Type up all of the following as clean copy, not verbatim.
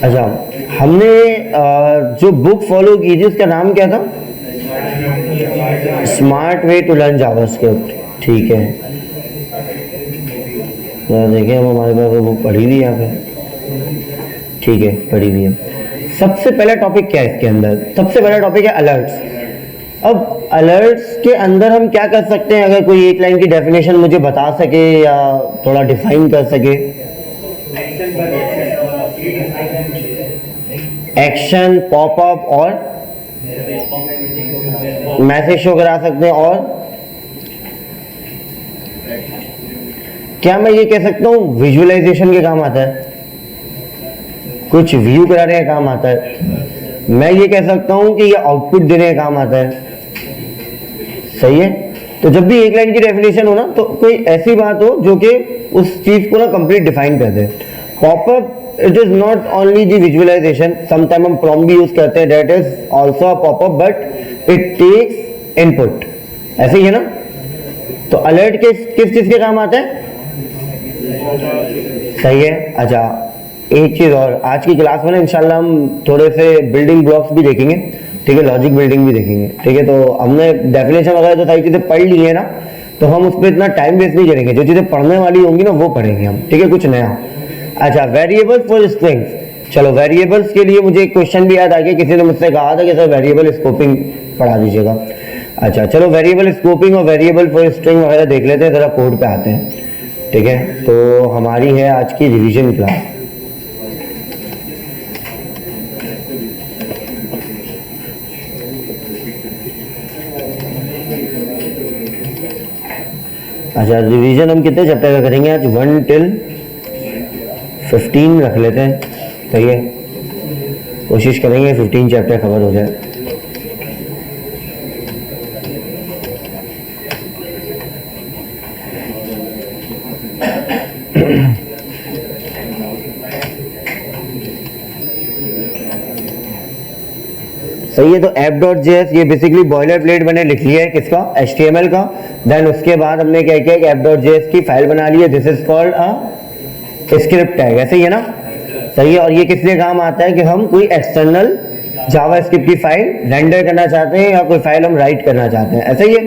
अच्छा, हमने जो बुक फॉलो की थी उसका नाम क्या था? Smart way to learn JavaScript. ठीक है, तो देखें हम हमारे पास वो बुक पढ़ी हुई है यहाँ पे। ठीक है, पढ़ी हुई है। सबसे पहला टॉपिक क्या है इसके अंदर? सबसे पहला टॉपिक है अलर्ट्स। अब अलर्ट्स के अंदर हम क्या कर सकते हैं? अगर कोई एक लाइन की डेफिनेशन मुझे बता सके या थोड़ा डिफाइन कर सके। एक्शन, पॉपअप और मैसेज शो करा सकते हैं। और क्या मैं ये कह सकता हूँ विजुअलाइजेशन के काम आता है? कुछ व्यू कराने का काम आता है। मैं ये कह सकता हूँ कि ये आउटपुट देने का काम आता है। सही है। तो जब भी एक लाइन की डेफिनेशन हो ना, तो कोई ऐसी बात हो जो कि उस चीज को ना कंप्लीट डिफाइन कर दे। Popup it is not only the visualization, sometime हम प्रॉम्प्ट भी यूज करते हैं, that is also a popup, but it takes input. ऐसे ही है ना? तो अलर्ट किस चीज के काम आता है? सही है। अच्छा, एक चीज और, आज की क्लास में ना इंशाल्लाह हम थोड़े से बिल्डिंग ब्लॉक्स भी देखेंगे। ठीक है, लॉजिक बिल्डिंग भी देखेंगे। ठीक है, तो हमने डेफिनेशन वगैरह तो सारी चीजें पढ़ ली है ना, तो हम उस पर इतना टाइम वेस्ट नहीं करेंगे। जो चीजें पढ़ने वाली होंगी ना वो पढ़ेंगे हम। ठीक है, कुछ नया। अच्छा, वेरिएबल्स फॉर स्ट्रिंग्स। चलो, वेरिएबल्स के लिए मुझे एक क्वेश्चन भी याद आ गया। किसी ने मुझसे कहा था कि सर वेरिएबल स्कोपिंग पढ़ा दीजिएगा। अच्छा, चलो वेरिएबल स्कोपिंग और वेरिएबल फॉर स्ट्रिंग वगैरह देख लेते हैं, जरा कोड पे आते हैं। ठीक है, तो हमारी है आज की रिवीजन क्लास। अच्छा, रिवीजन हम कितने चैप्टर का करेंगे आज? 1 till 15 रख लेते हैं। सही है, कोशिश करेंगे 15 चैप्टर कवर हो जाए। सही है। तो app.js ये बेसिकली बॉयलर प्लेट मैंने लिख लिया है, किसका? HTML का। देन उसके बाद हमने क्या किया कि app.js की फाइल बना ली है। This is called a script tag. ऐसे ही है ना? सही है। और ये किस लिए काम आता है कि हम कोई एक्सटर्नल जावास्क्रिप्ट की फाइल रेंडर करना चाहते हैं या कोई फाइल हम राइट करना चाहते हैं। ऐसे ही है।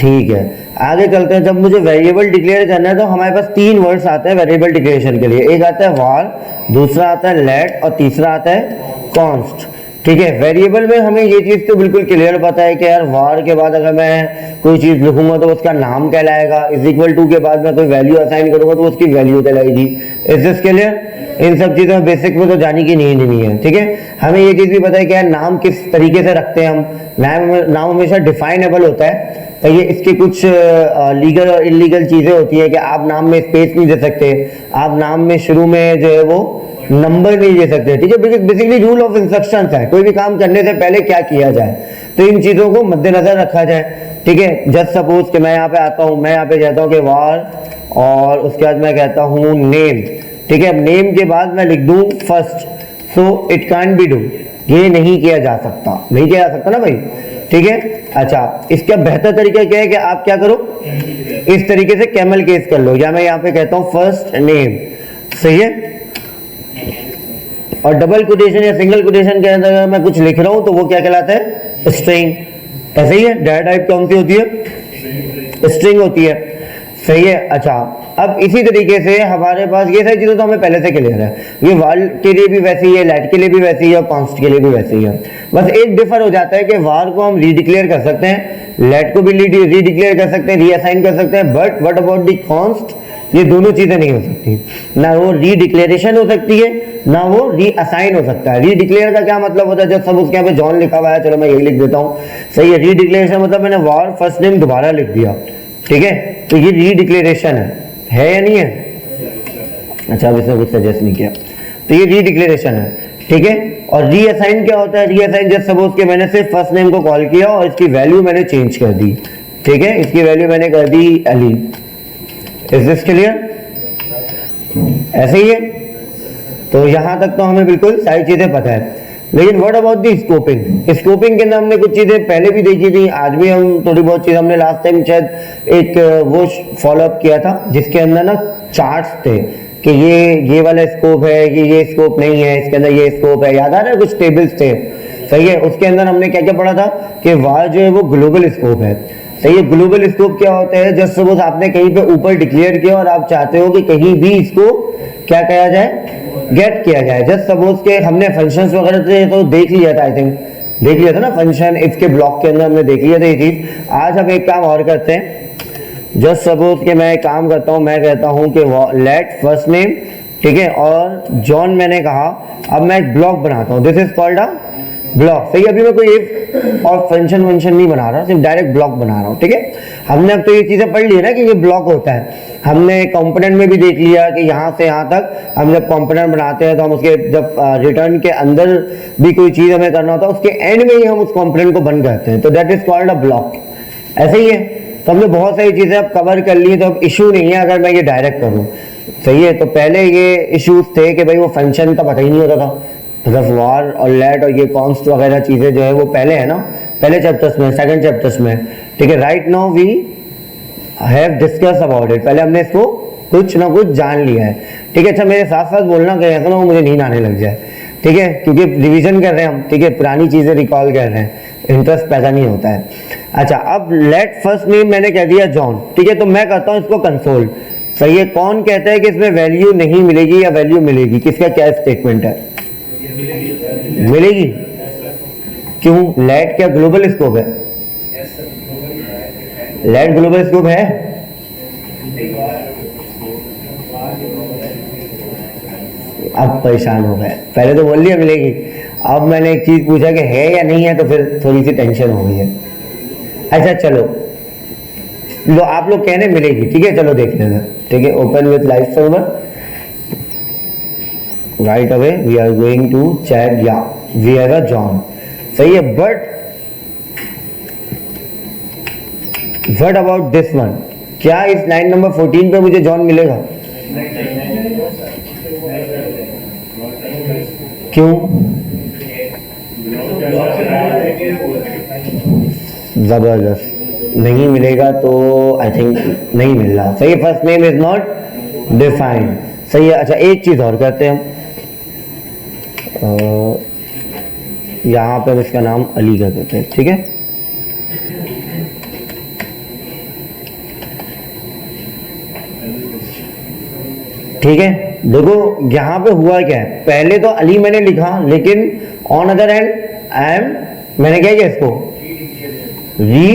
ठीक है, आगे चलते हैं। जब मुझे वेरिएबल डिक्लेयर करना है तो हमारे पास 3 वर्ड्स आते हैं वेरिएबल डिक्लेरेशन के लिए। एक आता है var, दूसरा आता है let और तीसरा आता है const। ठीक है, वेरिएबल में हमें ये चीज तो बिल्कुल क्लियर पता है कि यार var के बाद अगर मैं कोई चीज लिखूंगा तो उसका नाम कहलाएगा, इज इक्वल टू के बाद मैं कोई वैल्यू असाइन करूंगा तो उसकी वैल्यू कहलाएगी। Is this clear? इन सब चीजों में बेसिक में तो जाने की नीड नहीं है। ठीक है, हमें ये चीज भी पता है कि यार नाम किस तरीके से रखते हैं हम। नाम हमेशा डिफाइनेबल होता है। तो ये इसके कुछ लीगल और इलीगल चीजें होती है कि आप नाम में स्पेस नहीं दे सकते, आप नाम में शुरू में जो है वो नंबर नहीं दे सकते। ठीक है, बेसिकली रूल ऑफ इंस्ट्रक्शंस है, कोई भी काम करने से पहले क्या किया जाए, तो इन चीजों को मद्देनजर रखा जाए। ठीक है, जस्ट सपोज कि मैं यहाँ पे आता हूँ, मैं यहाँ पे कहता हूँ कि var और उसके बाद मैं कहता हूँ नेम। ठीक है, नेम के बाद मैं लिख दूं first, so it can't be do, ये नहीं किया जा सकता, नहीं किया जा सकता ना भाई। ठीक है। अच्छा, इसका बेहतर तरीका क्या है कि आप क्या करो, इस तरीके से कैमल केस कर लो, या मैं यहाँ पे कहता हूँ फर्स्ट नेम। सही है। और डबल कोटेशन या सिंगल कोटेशन के अंदर अगर मैं कुछ लिख रहा हूं तो वो क्या कहलाता है? स्ट्रिंग। ऐसे ही है। डाटा टाइप कौन सी होती है? स्ट्रिंग होती है। सही है। अच्छा, अब इसी तरीके से हमारे पास ये सारी चीजें तो हमें पहले से क्लियर है। ये वाल के लिए भी वैसे ही है, लेट के लिए भी वैसे ही है और कॉन्स्ट के लिए भी वैसे ही है। बस एक डिफर हो जाता है कि वार को हम रीडिक्लेयर कर सकते हैं, लेट को भी रीडिक्लेयर कर सकते हैं, रीअसाइन कर सकते हैं, but what about the const? ये दोनों चीजें नहीं हो सकती। ना वो रीडिक्लेरेशन हो सकती है, ना वो रीअसाइन हो सकता है। रीडिक्लेयर का क्या मतलब होता है? जब सब उसके यहाँ पे जॉन लिखा हुआ है, चलो मैं यही लिख देता हूँ। सही है। रीडिक्लेरेशन मतलब मैंने वार फर्स्ट नेम दोबारा लिख दिया। ठीक है, तो ये रीडिक्लेरेशन है या नहीं है? अच्छा, अब इसने कुछ सजेस्ट नहीं किया, तो ये रीडिक्लेरेशन है। ठीक है। और रीअसाइन क्या होता है? रीअसाइन जस्ट सपोज के मैंने सिर्फ फर्स्ट नेम को कॉल किया और इसकी वैल्यू मैंने चेंज कर दी। ठीक है, इसकी वैल्यू मैंने कर दी अली। Is this clear? ऐसे ही है। तो यहां तक तो हमें बिल्कुल सारी चीजें पता है। लेकिन what about the scoping? Scoping के अंदर हमने कुछ चीजें पहले भी देखी थी, आज भी हम थोड़ी बहुत चीज हमने लास्ट टाइम शायद एक वो फॉलो अप किया था जिसके अंदर ना चार्ट्स थे कि ये वाला स्कोप है, ये स्कोप नहीं है, इसके अंदर ये स्कोप है, याद आ रहा है कुछ टेबल्स थे, सही है। उसके अंदर हमने क्या क्या पढ़ा था कि वार जो है वो ग्लोबल स्कोप है, सही है। ग्लोबल स्कोप क्या होता है, जस्ट सपोज आपने कहीं पे ऊपर डिक्लेयर किया और आप चाहते हो कि कहीं भी इसको क्या किया जाए, गेट किया जाए। जस्ट सपोज के हमने फंक्शंस वगैरह से तो देख लिया था, आई थिंक देख लिया था ना, फंक्शन इफ के ब्लॉक के अंदर हमने देख लिया था ये चीज। आज हम एक काम और करते हैं, जस्ट सपोज के मैं एक काम करता हूँ, मैं कहता हूँ कि लेट फर्स्ट नेम, ठीक है, और जॉन मैंने कहा। अब मैं एक ब्लॉक बनाता हूँ, this is called a block, सही। अभी मैं कोई इफ और फंक्शन वंक्शन नहीं बना रहा, सिर्फ डायरेक्ट ब्लॉक बना रहा हूँ, ठीक है। हमने अब तो ये चीजें पढ़ ली है ना कि ये ब्लॉक होता है। हमने कंपोनेंट में भी देख लिया कि यहाँ से यहाँ तक हम जब कंपोनेंट बनाते हैं तो हम उसके जब रिटर्न के अंदर भी कोई चीज हमें करना होता है, उसके एंड में ही हम उस कंपोनेंट को बंद करते हैं, तो that is called a block. ऐसे ही है। तो हमने बहुत सारी चीजें अब कवर कर ली, तो अब इशू नहीं है अगर मैं ये डायरेक्ट करूँ, सही है। तो पहले ये इश्यूज थे कि भाई वो फंक्शन का पता ही नहीं होता था, मतलब वार और लेट और ये कॉन्स्ट वगैरह चीजें जो है वो पहले है ना, पहले चैप्टर्स में, सेकंड चैप्टर्स में, ठीक है। Right now we have discuss about it, पहले हमने इसको कुछ ना कुछ जान लिया है, ठीक है। अच्छा मेरे साथ साथ बोलना कि ऐसा ना मुझे नींद आने लग जाए, ठीक है, क्योंकि रिवीजन कर रहे हैं हम, ठीक है, पुरानी चीजें रिकॉल कर रहे हैं, इंटरेस्ट पैदा नहीं होता है। अच्छा अब लेट फर्स्ट नेम मैंने कह दिया जॉन, ठीक है, तो मैं करता हूँ इसको कंसोल, सही है। कौन कहता है कि इसमें वैल्यू नहीं मिलेगी या वैल्यू मिलेगी, किसका क्या स्टेटमेंट है, मिलेगी। क्यों, लेट क्या ग्लोबल स्कोप है, लेट ग्लोबल स्कोप है। अब परेशान हो गए, पहले तो बोल लिया मिलेगी, अब मैंने एक चीज पूछा कि है या नहीं है, तो फिर थोड़ी सी टेंशन हो गई है। अच्छा चलो लो, आप लोग कहने मिलेगी, ठीक है, चलो देख लेना, ठीक है। Open with live server right away, we are going to check, या वी हैव अ जॉन, सही है। But what about this one, क्या इस लाइन नंबर 14 पे मुझे जॉन मिलेगा, क्यों, जबरदस्त नहीं मिलेगा, तो आई थिंक नहीं मिल रहा, सही है। First name is not defined, सही है। अच्छा एक चीज और करते हैं हम, यहाँ पे हम इसका नाम अली कर देते हैं, ठीक है। ठीक है, देखो यहाँ पे हुआ क्या है, पहले तो अली मैंने लिखा, लेकिन on other hand I am, मैंने क्या किया, इसको री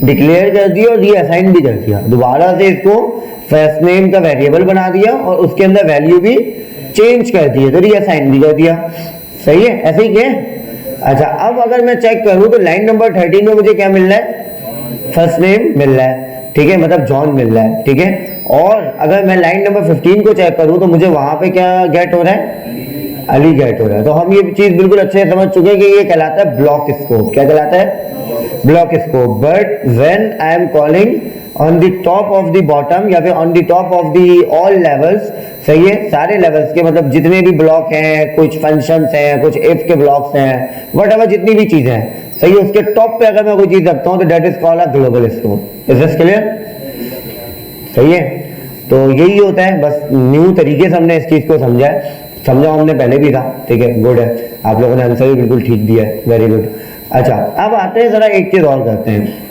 डिक्लेयर कर दिया और री असाइन भी कर दिया, दोबारा से इसको फर्स्ट नेम का वेरिएबल बना दिया और उसके अंदर वैल्यू भी चेंज कर दी, तो री असाइन भी कर दिया, सही है। ऐसे ही क्या। अच्छा अब अगर मैं चेक करूं तो लाइन नंबर 13 में मुझे क्या मिल रहा है, फर्स्ट नेम मिल रहा है, ठीक है, मतलब जॉन मिल रहा है, ठीक है। और अगर मैं लाइन नंबर 15 को चेक करूं तो मुझे वहां पे क्या गेट हो रहा है, अली गेट हो रहा है। तो हम ये चीज बिल्कुल अच्छे से समझ चुके हैं कि ये कहलाता है ब्लॉक स्कोप। क्या कहलाता है, block scope. But when I am calling on the top of the bottom या फिर on the top of the all levels, सही है, सारे लेवल्स के, मतलब जितने भी ब्लॉक हैं, कुछ फंक्शंस हैं, कुछ इफ के ब्लॉक्स हैं, व्हाटएवर जितनी भी चीजें हैं, सही है, उसके टॉप पे अगर मैं कोई चीज रखता हूं तो that is called a global scope. Is this clear, सही है। तो यही होता है, बस न्यू तरीके से हमने इस चीज को समझा है, समझा हमने पहले भी था, ठीक है, गुड है, आप लोगों ने आंसर भी बिल्कुल ठीक दिया है, वेरी गुड। अच्छा अब आते हैं, जरा एक चीज और करते हैं,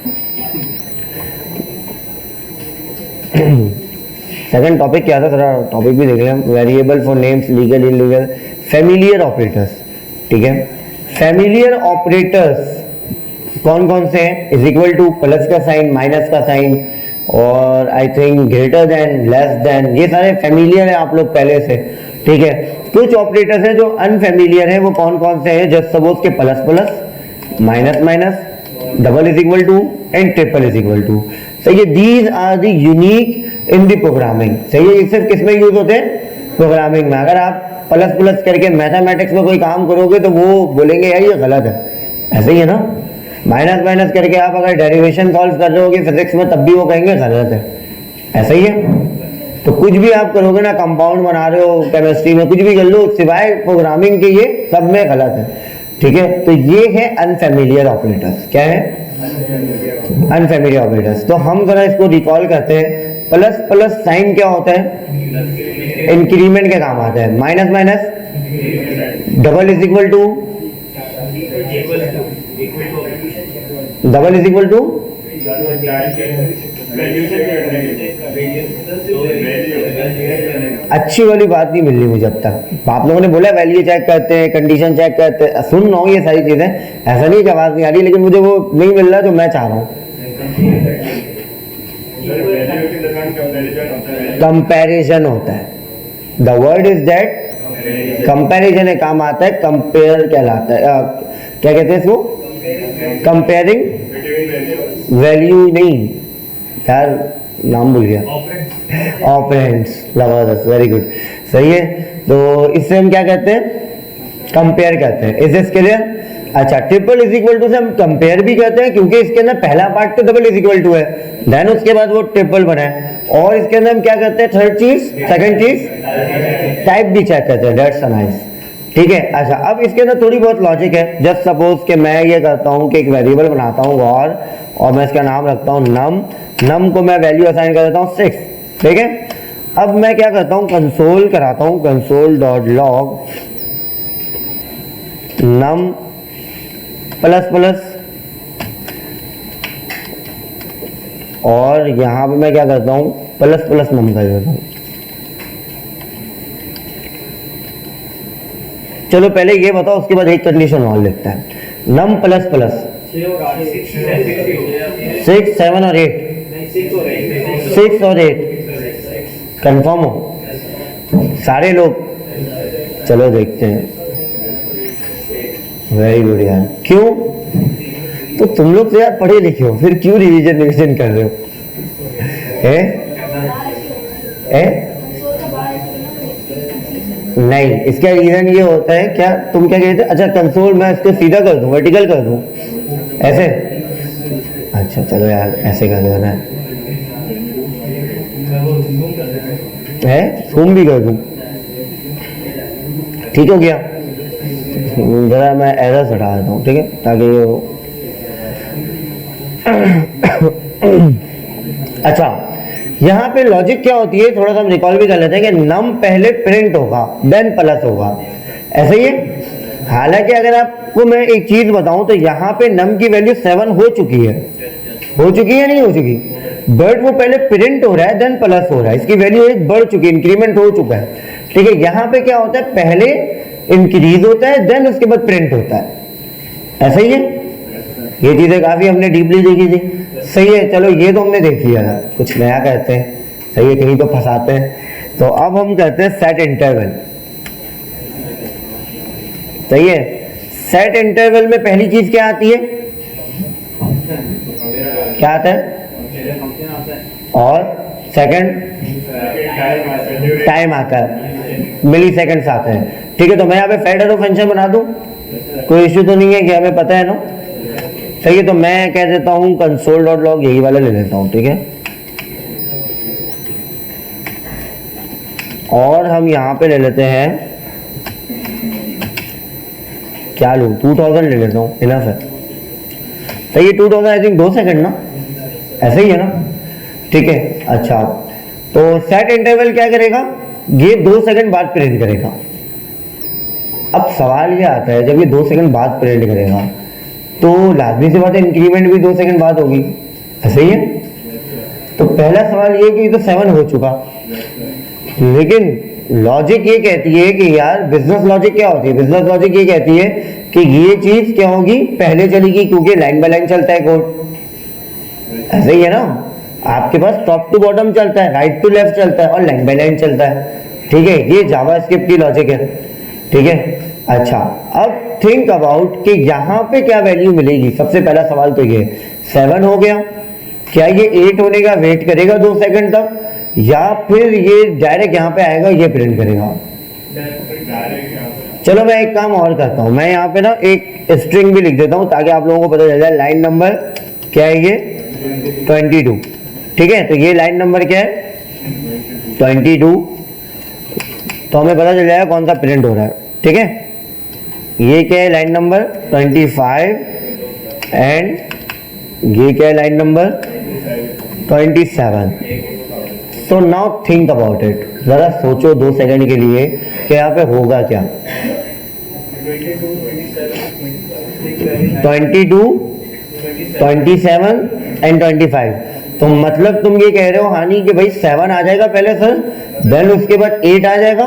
सेकंड टॉपिक क्या था, जरा टॉपिक भी देख लें, variable for names, legal illegal, familiar operators, ठीक है। फैमिलियर ऑपरेटर्स कौन कौन से हैं, इज इक्वल टू, प्लस का साइन, माइनस का साइन, और I think greater than, less than, ये सारे फैमिलियर है आप लोग पहले से, ठीक है। कुछ ऑपरेटर्स हैं जो अनफैमिलियर है, वो कौन कौन से हैं, जस्ट सपोज के plus plus, minus minus, double is equal to and triple is equal to, सही है। These are the unique in the programming, सही है। ये सिर्फ किसमें यूज होते हैं, प्रोग्रामिंग में। अगर आप प्लस प्लस करके मैथमेटिक्स में कोई काम करोगे तो वो बोलेंगे यार ये गलत है, ऐसे ही है ना। माइनस माइनस करके आप अगर डेरिवेशन सॉल्व कर रहे होगे फिजिक्स में, तब भी वो कहेंगे गलत है, ऐसा ही है। तो कुछ भी आप करोगे ना, कंपाउंड बना रहे हो केमिस्ट्री में, कुछ भी कर लो, सिवाय प्रोग्रामिंग के ये सब में गलत है, ठीक है। तो ये है अनफैमिलियर ऑपरेटर्स। क्या है, अनफैमिलियर ऑपरेटर्स। तो हम जरा इसको रिकॉल करते हैं। प्लस प्लस साइन क्या होता है, इंक्रीमेंट के काम आता है। Minus minus double is equal to, double is equal to अच्छी वाली बात नहीं मिल रही मुझे अब तक। आप लोगों ने बोला वैल्यू चेक करते हैं, कंडीशन चेक करते हैं, सुन रहा हूँ ये सारी चीजें, ऐसा नहीं कि आवाज नहीं आ रही, लेकिन मुझे वो नहीं मिल रहा जो मैं चाह रहा हूँ। कंपैरिजन होता है, the word is that comparison एक काम आता है, कंपेयर कहलाता है, क्या कहते हैं इसको, कंपेयरिंग वैल्यू नहीं यार, नाम भूल गया, ऑपरेंड्स, जबरदस्त, वेरी गुड, सही है। तो इससे हम क्या कहते हैं, कंपेयर करते हैं। Is this clear? अच्छा, ट्रिपल इज इक्वल टू से हम कंपेयर भी कहते हैं क्योंकि इसके अंदर पहला पार्ट तो डबल इज इक्वल टू है, देन उसके बाद वो ट्रिपल बना है, और इसके अंदर हम क्या करते हैं, थर्ड चीज, सेकंड चीज, टाइप भी चेक करते हैं, दैट्स नाइस, ठीक है। अच्छा, अब इसके अंदर थोड़ी बहुत लॉजिक है। जस्ट सपोज कि मैं ये करता हूँ कि एक वेरिएबल बनाता हूँ और मैं इसका नाम रखता हूँ नम, नम को मैं वैल्यू असाइन कर देता हूँ 6, ठीक है। अब मैं क्या करता हूँ, कंसोल कराता हूँ, console dot log num plus plus, और यहां पे मैं क्या करता हूं, प्लस प्लस नम कर देता हूं। चलो पहले ये बताओ, उसके बाद एक कंडीशन और लिखता है, नम प्लस प्लस 6, 7 और 8, 6 और 8 कंफर्म हो सारे लोग? चलो देखते हैं। वेरी गुड यार, क्यों? तो तुम लोग तो यार पढ़े लिखे हो, फिर क्यों रिवीजन कर रहे हो? नहीं, इसका रीजन ये होता है, क्या तुम क्या कहते? अच्छा, कंसोल मैं इसको सीधा कर दूं, वर्टिकल कर दूं, ऐसे? अच्छा चलो यार, ऐसे कर देना है, जूम भी कर दूं, ठीक हो गया। जरा मैं एरर्स हटा देता हूँ, ठीक है, ताकि वो अच्छा, यहाँ पे लॉजिक क्या होती है, थोड़ा सा हम रिकॉल भी कर लेते हैं कि नम पहले प्रिंट होगा देन प्लस होगा, ऐसा ही है। हालांकि अगर आपको मैं एक चीज बताऊं तो यहाँ पे नम की वैल्यू 7 हो चुकी है, हो चुकी है नहीं हो चुकी, बट वो पहले प्रिंट हो रहा है देन प्लस हो रहा है, इसकी वैल्यू एक बढ़ चुकी है, इंक्रीमेंट हो चुका है, ठीक है। यहाँ पे क्या होता है, पहले इंक्रीज होता है देन उसके बाद प्रिंट होता है, ऐसा ही है। ये चीजें काफी हमने डीपली देखी थी, सही है। चलो ये तो हमने देख लिया था, कुछ नया कहते हैं, सही है, कहीं तो फंसाते हैं। तो अब हम कहते हैं सेट इंटरवल, सही है। सेट इंटरवल में पहली चीज क्या आती है, क्या आता है, और सेकंड टाइम आता है, मिली सेकंड्स आते हैं, ठीक है। तो मैं यहाँ पे फेड एरो फंक्शन बना दूं, कोई इश्यू तो नहीं है, कि हमें पता है ना, सही है। तो मैं कह देता हूं कंसोल डॉट लॉग, यही वाला ले लेता हूं, ठीक है। और हम यहां पे ले लेते हैं, क्या लूं, 2000 ले लेता हूं, इनफ है, सही है। 2000 आई थिंक 2 सेकंड ना, ऐसे ही है ना, ठीक है। अच्छा, तो सेट इंटरवल क्या करेगा, ये 2 सेकंड बाद प्रिंट करेगा। अब सवाल ये आता है, जब ये 2 सेकंड बाद प्रिंट करेगा तो लाजमी सी बात है इंक्रीमेंट भी 2 सेकंड बाद होगी, ऐसे ही है। तो पहला सवाल ये कि तो 7 हो चुका, लेकिन लॉजिक ये कहती है कि यार, बिजनेस लॉजिक क्या होती है, बिजनेस लॉजिक ये कहती है कि ये चीज क्या होगी, पहले चलेगी, क्योंकि लाइन बाय लाइन चलता है कोड, ऐसे ही है ना। आपके पास टॉप टू बॉटम चलता है, राइट टू लेफ्ट चलता है, और लाइन बाय लाइन चलता है, ठीक है। ये जावास्क्रिप्ट की लॉजिक है, ठीक है। अच्छा, अब थिंक अबाउट कि यहाँ पे क्या वैल्यू मिलेगी। सबसे पहला सवाल तो ये, 7 हो गया, क्या ये 8 होने का वेट करेगा 2 सेकंड तक, या फिर ये डायरेक्ट यहाँ पे आएगा, ये प्रिंट करेगा। चलो मैं एक काम और करता हूँ, मैं यहाँ पे ना एक स्ट्रिंग भी लिख देता हूँ ताकि आप लोगों को पता चल जाए। लाइन नंबर क्या है, ये 22, ठीक है। तो ये लाइन नंबर क्या है, 22, तो हमें पता चल जाएगा कौन सा प्रिंट हो रहा है, ठीक है। ये क्या है, लाइन नंबर 25, एंड ये क्या है, line number 27, so now think about it, जरा सोचो 2 सेकंड के लिए कि यहाँ पे होगा क्या। 22, 27 एंड 25। तो मतलब तुम ये कह रहे हो हानि कि भाई 7 आ जाएगा पहले सर, देन उसके बाद 8 आ जाएगा,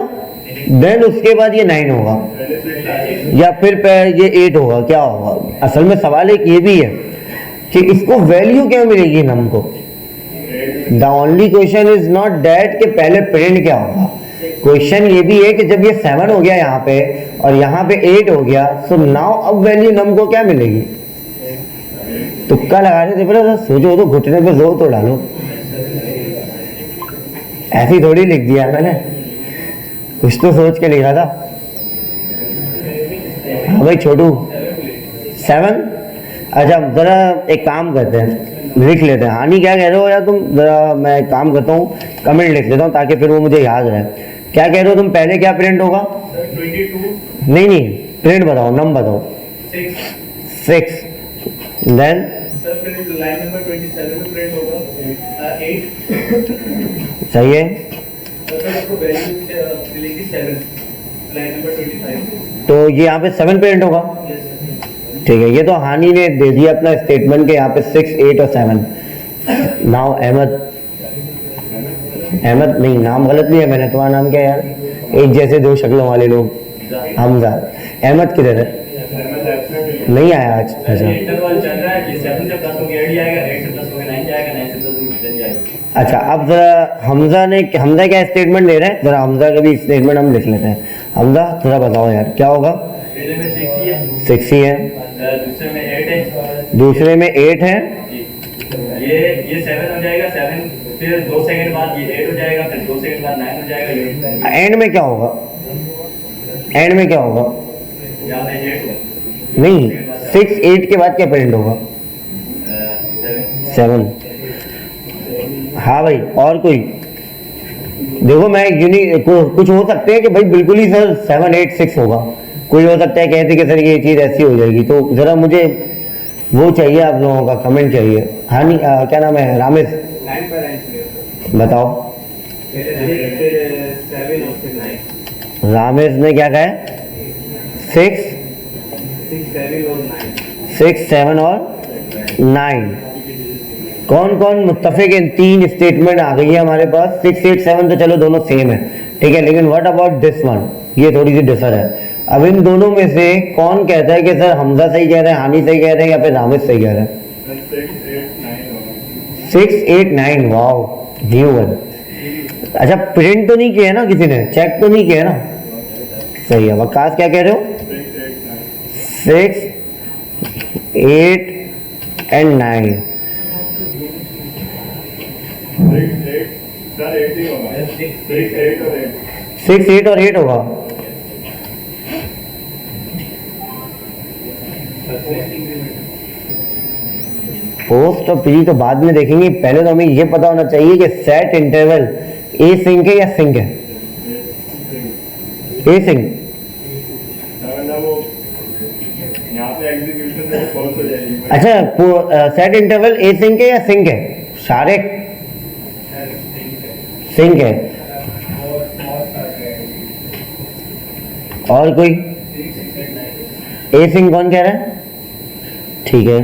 देन उसके बाद ये 9 होगा, या फिर ये 8 होगा, क्या होगा? असल में सवाल एक ये भी है कि इसको वैल्यू क्या मिलेगी नम को। The only question is not that कि पहले प्रिंट क्या होगा, क्वेश्चन ये भी है कि जब ये 7 हो गया यहाँ पे और यहाँ पे 8 हो गया, सो नाउ अब वैल्यू नम को क्या मिलेगी। तुक्का लगा रहे थे, पर सोचो तो घुटने पे जोर तो डालो, ऐसी थोड़ी लिख दिया मैंने, कुछ तो सोच के लिखा था। हाँ भाई छोटू 7। अच्छा जरा एक काम करते हैं, लिख लेते हैं। हानि क्या कह रहे हो यार तुम, जरा मैं एक काम करता हूँ कमेंट लिख लेता हूँ ताकि फिर वो मुझे याद रहे। क्या कह रहे हो तुम, पहले क्या प्रिंट होगा? 22। नहीं प्रिंट बताओ, नम बताओ। 6 देन लाइन नंबर 27 में प्रिंट होगा 8। सही है, आपको वैल्यू मिलेगी 7 लाइन नंबर 25। तो ये यहाँ पे 7 प्रिंट होगा। ठीक है, ये तो हानि ने दे दिया अपना स्टेटमेंट के यहाँ पे 6, 8 और 7। नाउ अहमद नहीं, नाम गलत नहीं है मैंने, तुम्हारा नाम क्या है यार, एक जैसे दो शक्लों वाले लोग। हमजा। अहमद किधर है? नहीं आया आज। अच्छा अब जरा हमजा क्या स्टेटमेंट दे रहे हैं, जरा हमजा का भी स्टेटमेंट हम लिख लेते हैं। हमजा जरा बताओ यार क्या होगा। 6 ही है, दूसरे में 8 है, ये 7 हो जाएगा, 7 फिर 2 सेकंड बाद ये 8 हो जाएगा, फिर 2 सेकंड बाद 9 हो जाएगा। एंड में क्या होगा? एंड में क्या होगा? यहाँ पे 8 होगा। नहीं 6, 8 के बाद क्या प्रिंट होगा? 7। हाँ भाई और कोई देखो, मैं कुछ हो सकते हैं कि भाई बिल्कुल ही सर 7, 8, 6 होगा, कोई हो सकता है कहते कि सर ये चीज़ ऐसी हो जाएगी। तो ज़रा मुझे वो चाहिए, आप लोगों का कमेंट चाहिए। हानि क्या नाम है? रामेश बताओ। रामेश ने क्या कहा है? 6, 7 और 9। कौन कौन मुत्तफिक? इन 3 स्टेटमेंट आ गई है हमारे पास। 6, 8, 7 तो चलो दोनों सेम है, ठीक है, लेकिन व्हाट अबाउट दिस वन, ये थोड़ी सी डिफर है। अब इन दोनों में से कौन कहता है कि सर हमजा सही कह रहे हैं, हानि सही कह रहे हैं, या फिर रामेश सही कह रहे हैं? 6, 8, 9। Wow new one. अच्छा प्रिंट तो नहीं किया ना किसी ने, चेक तो नहीं किया ना? सही है। वकास क्या कह रहे हो? 6, 8 एंड 9। 6, 8 और 8 होगा। पोस्ट और पी तो बाद में देखेंगे, पहले तो हमें ये पता होना चाहिए कि सेट इंटरवल ए सिंक है या सिंक है? ए सिंक। अच्छा सेट इंटरवल ए सिंक है या सिंक है? शारिक सिंक है। और कोई? ए सिंक कौन कह रहा है? ठीक है।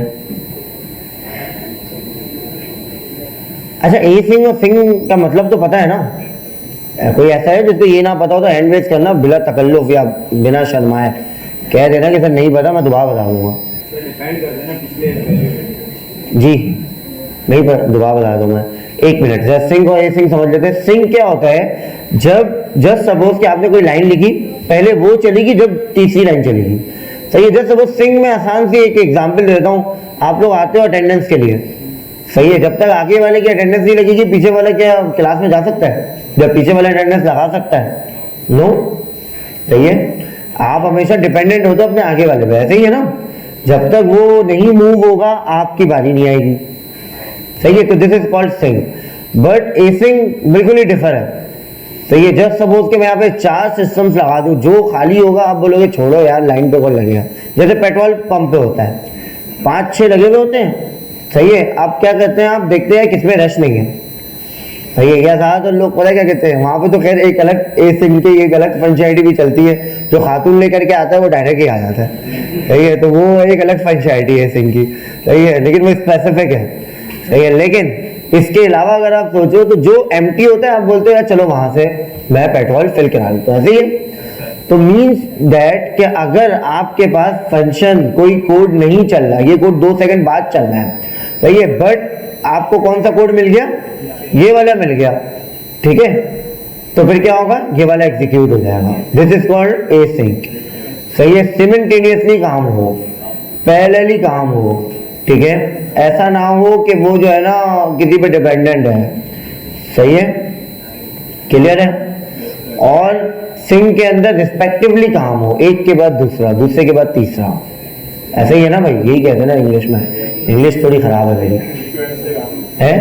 अच्छा ए सिंग और सिंग का मतलब तो पता है ना? कोई ऐसा है जिसको ये ना पता हो तो हैंड रेज करना बिला तकल्लुफ या बिना शर्माए, कह देना कि सर नहीं पता, मैं दोबारा बता दूंगा। जी नहीं पर दोबारा बता दूंगा। 1 मिनट, सिंग और ए सिंग समझ लेते हैं। सिंग क्या होता है? जब जस्ट सपोज कि आपने कोई लाइन लिखी, पहले वो चलेगी जब तीसरी लाइन चलेगी। सही है। जस्ट सपोज सिंग में आसान सी एक एग्जाम्पल देता हूँ, आप लोग आते हो अटेंडेंस के लिए, सही है, जब तक आगे वाले की अटेंडेंस नहीं लगेगी पीछे वाला क्या क्लास में जा सकता है? जब पीछे वाला अटेंडेंस लगा सकता है? नो। सही है। आप हमेशा डिपेंडेंट हो तो अपने आगे वाले पे, ऐसे ही है ना? जब तक वो नहीं मूव होगा आपकी बारी नहीं आएगी। सही है। तो this is called sync. But async बिल्कुल ही डिफर है। सही है। जस्ट सपोज कि मैं यहाँ पे 4 सिस्टम्स लगा दूं, जो खाली होगा आप बोलोगे छोड़ो यार लाइन पे कौन लगेगा। जैसे पेट्रोल पंप पे होता है, 5-6 लगे हुए होते हैं, सही है। आप क्या करते हैं, आप देखते हैं किसमें रश नहीं है, सही है क्या? ज़्यादातर लोग पता है क्या कहते हैं, वहाँ पे तो खैर एक अलग ए सिंक की एक अलग फंक्शनैलिटी भी चलती है, जो खातून लेकर के आता है वो डायरेक्ट ही आ जाता है, सही है, तो वो एक अलग फंक्शनैलिटी है सिंक की, सही है, लेकिन वो स्पेसिफिक है, सही है। लेकिन इसके अलावा अगर आप सोचो तो जो एम्प्टी होता है आप बोलते हो यार चलो वहाँ से मैं पेट्रोल फिल करा लेता हूँ, ऐसे ही है। तो मीन्स दैट कि अगर आपके पास फंक्शन कोई कोड नहीं चल रहा, ये कोड 2 सेकंड बाद चल रहा है, सही है, बट आपको कौन सा कोड मिल गया? ये वाला मिल गया, ठीक है, तो फिर क्या होगा? ये वाला एग्जीक्यूट हो जाएगा। दिस इज कॉल्ड एसिंक, सही है। सिमिल्टेनियसली काम हो, पैरेलली काम हो, ठीक है, ऐसा ना हो कि वो जो है ना किसी पे डिपेंडेंट है, सही है, क्लियर है। और सिंक के अंदर रिस्पेक्टिवली काम हो, एक के बाद दूसरा, दूसरे के बाद तीसरा, ऐसे ही है ना भाई, यही कहते हैं ना इंग्लिश में। इंग्लिश थोड़ी खराब है मेरी, है,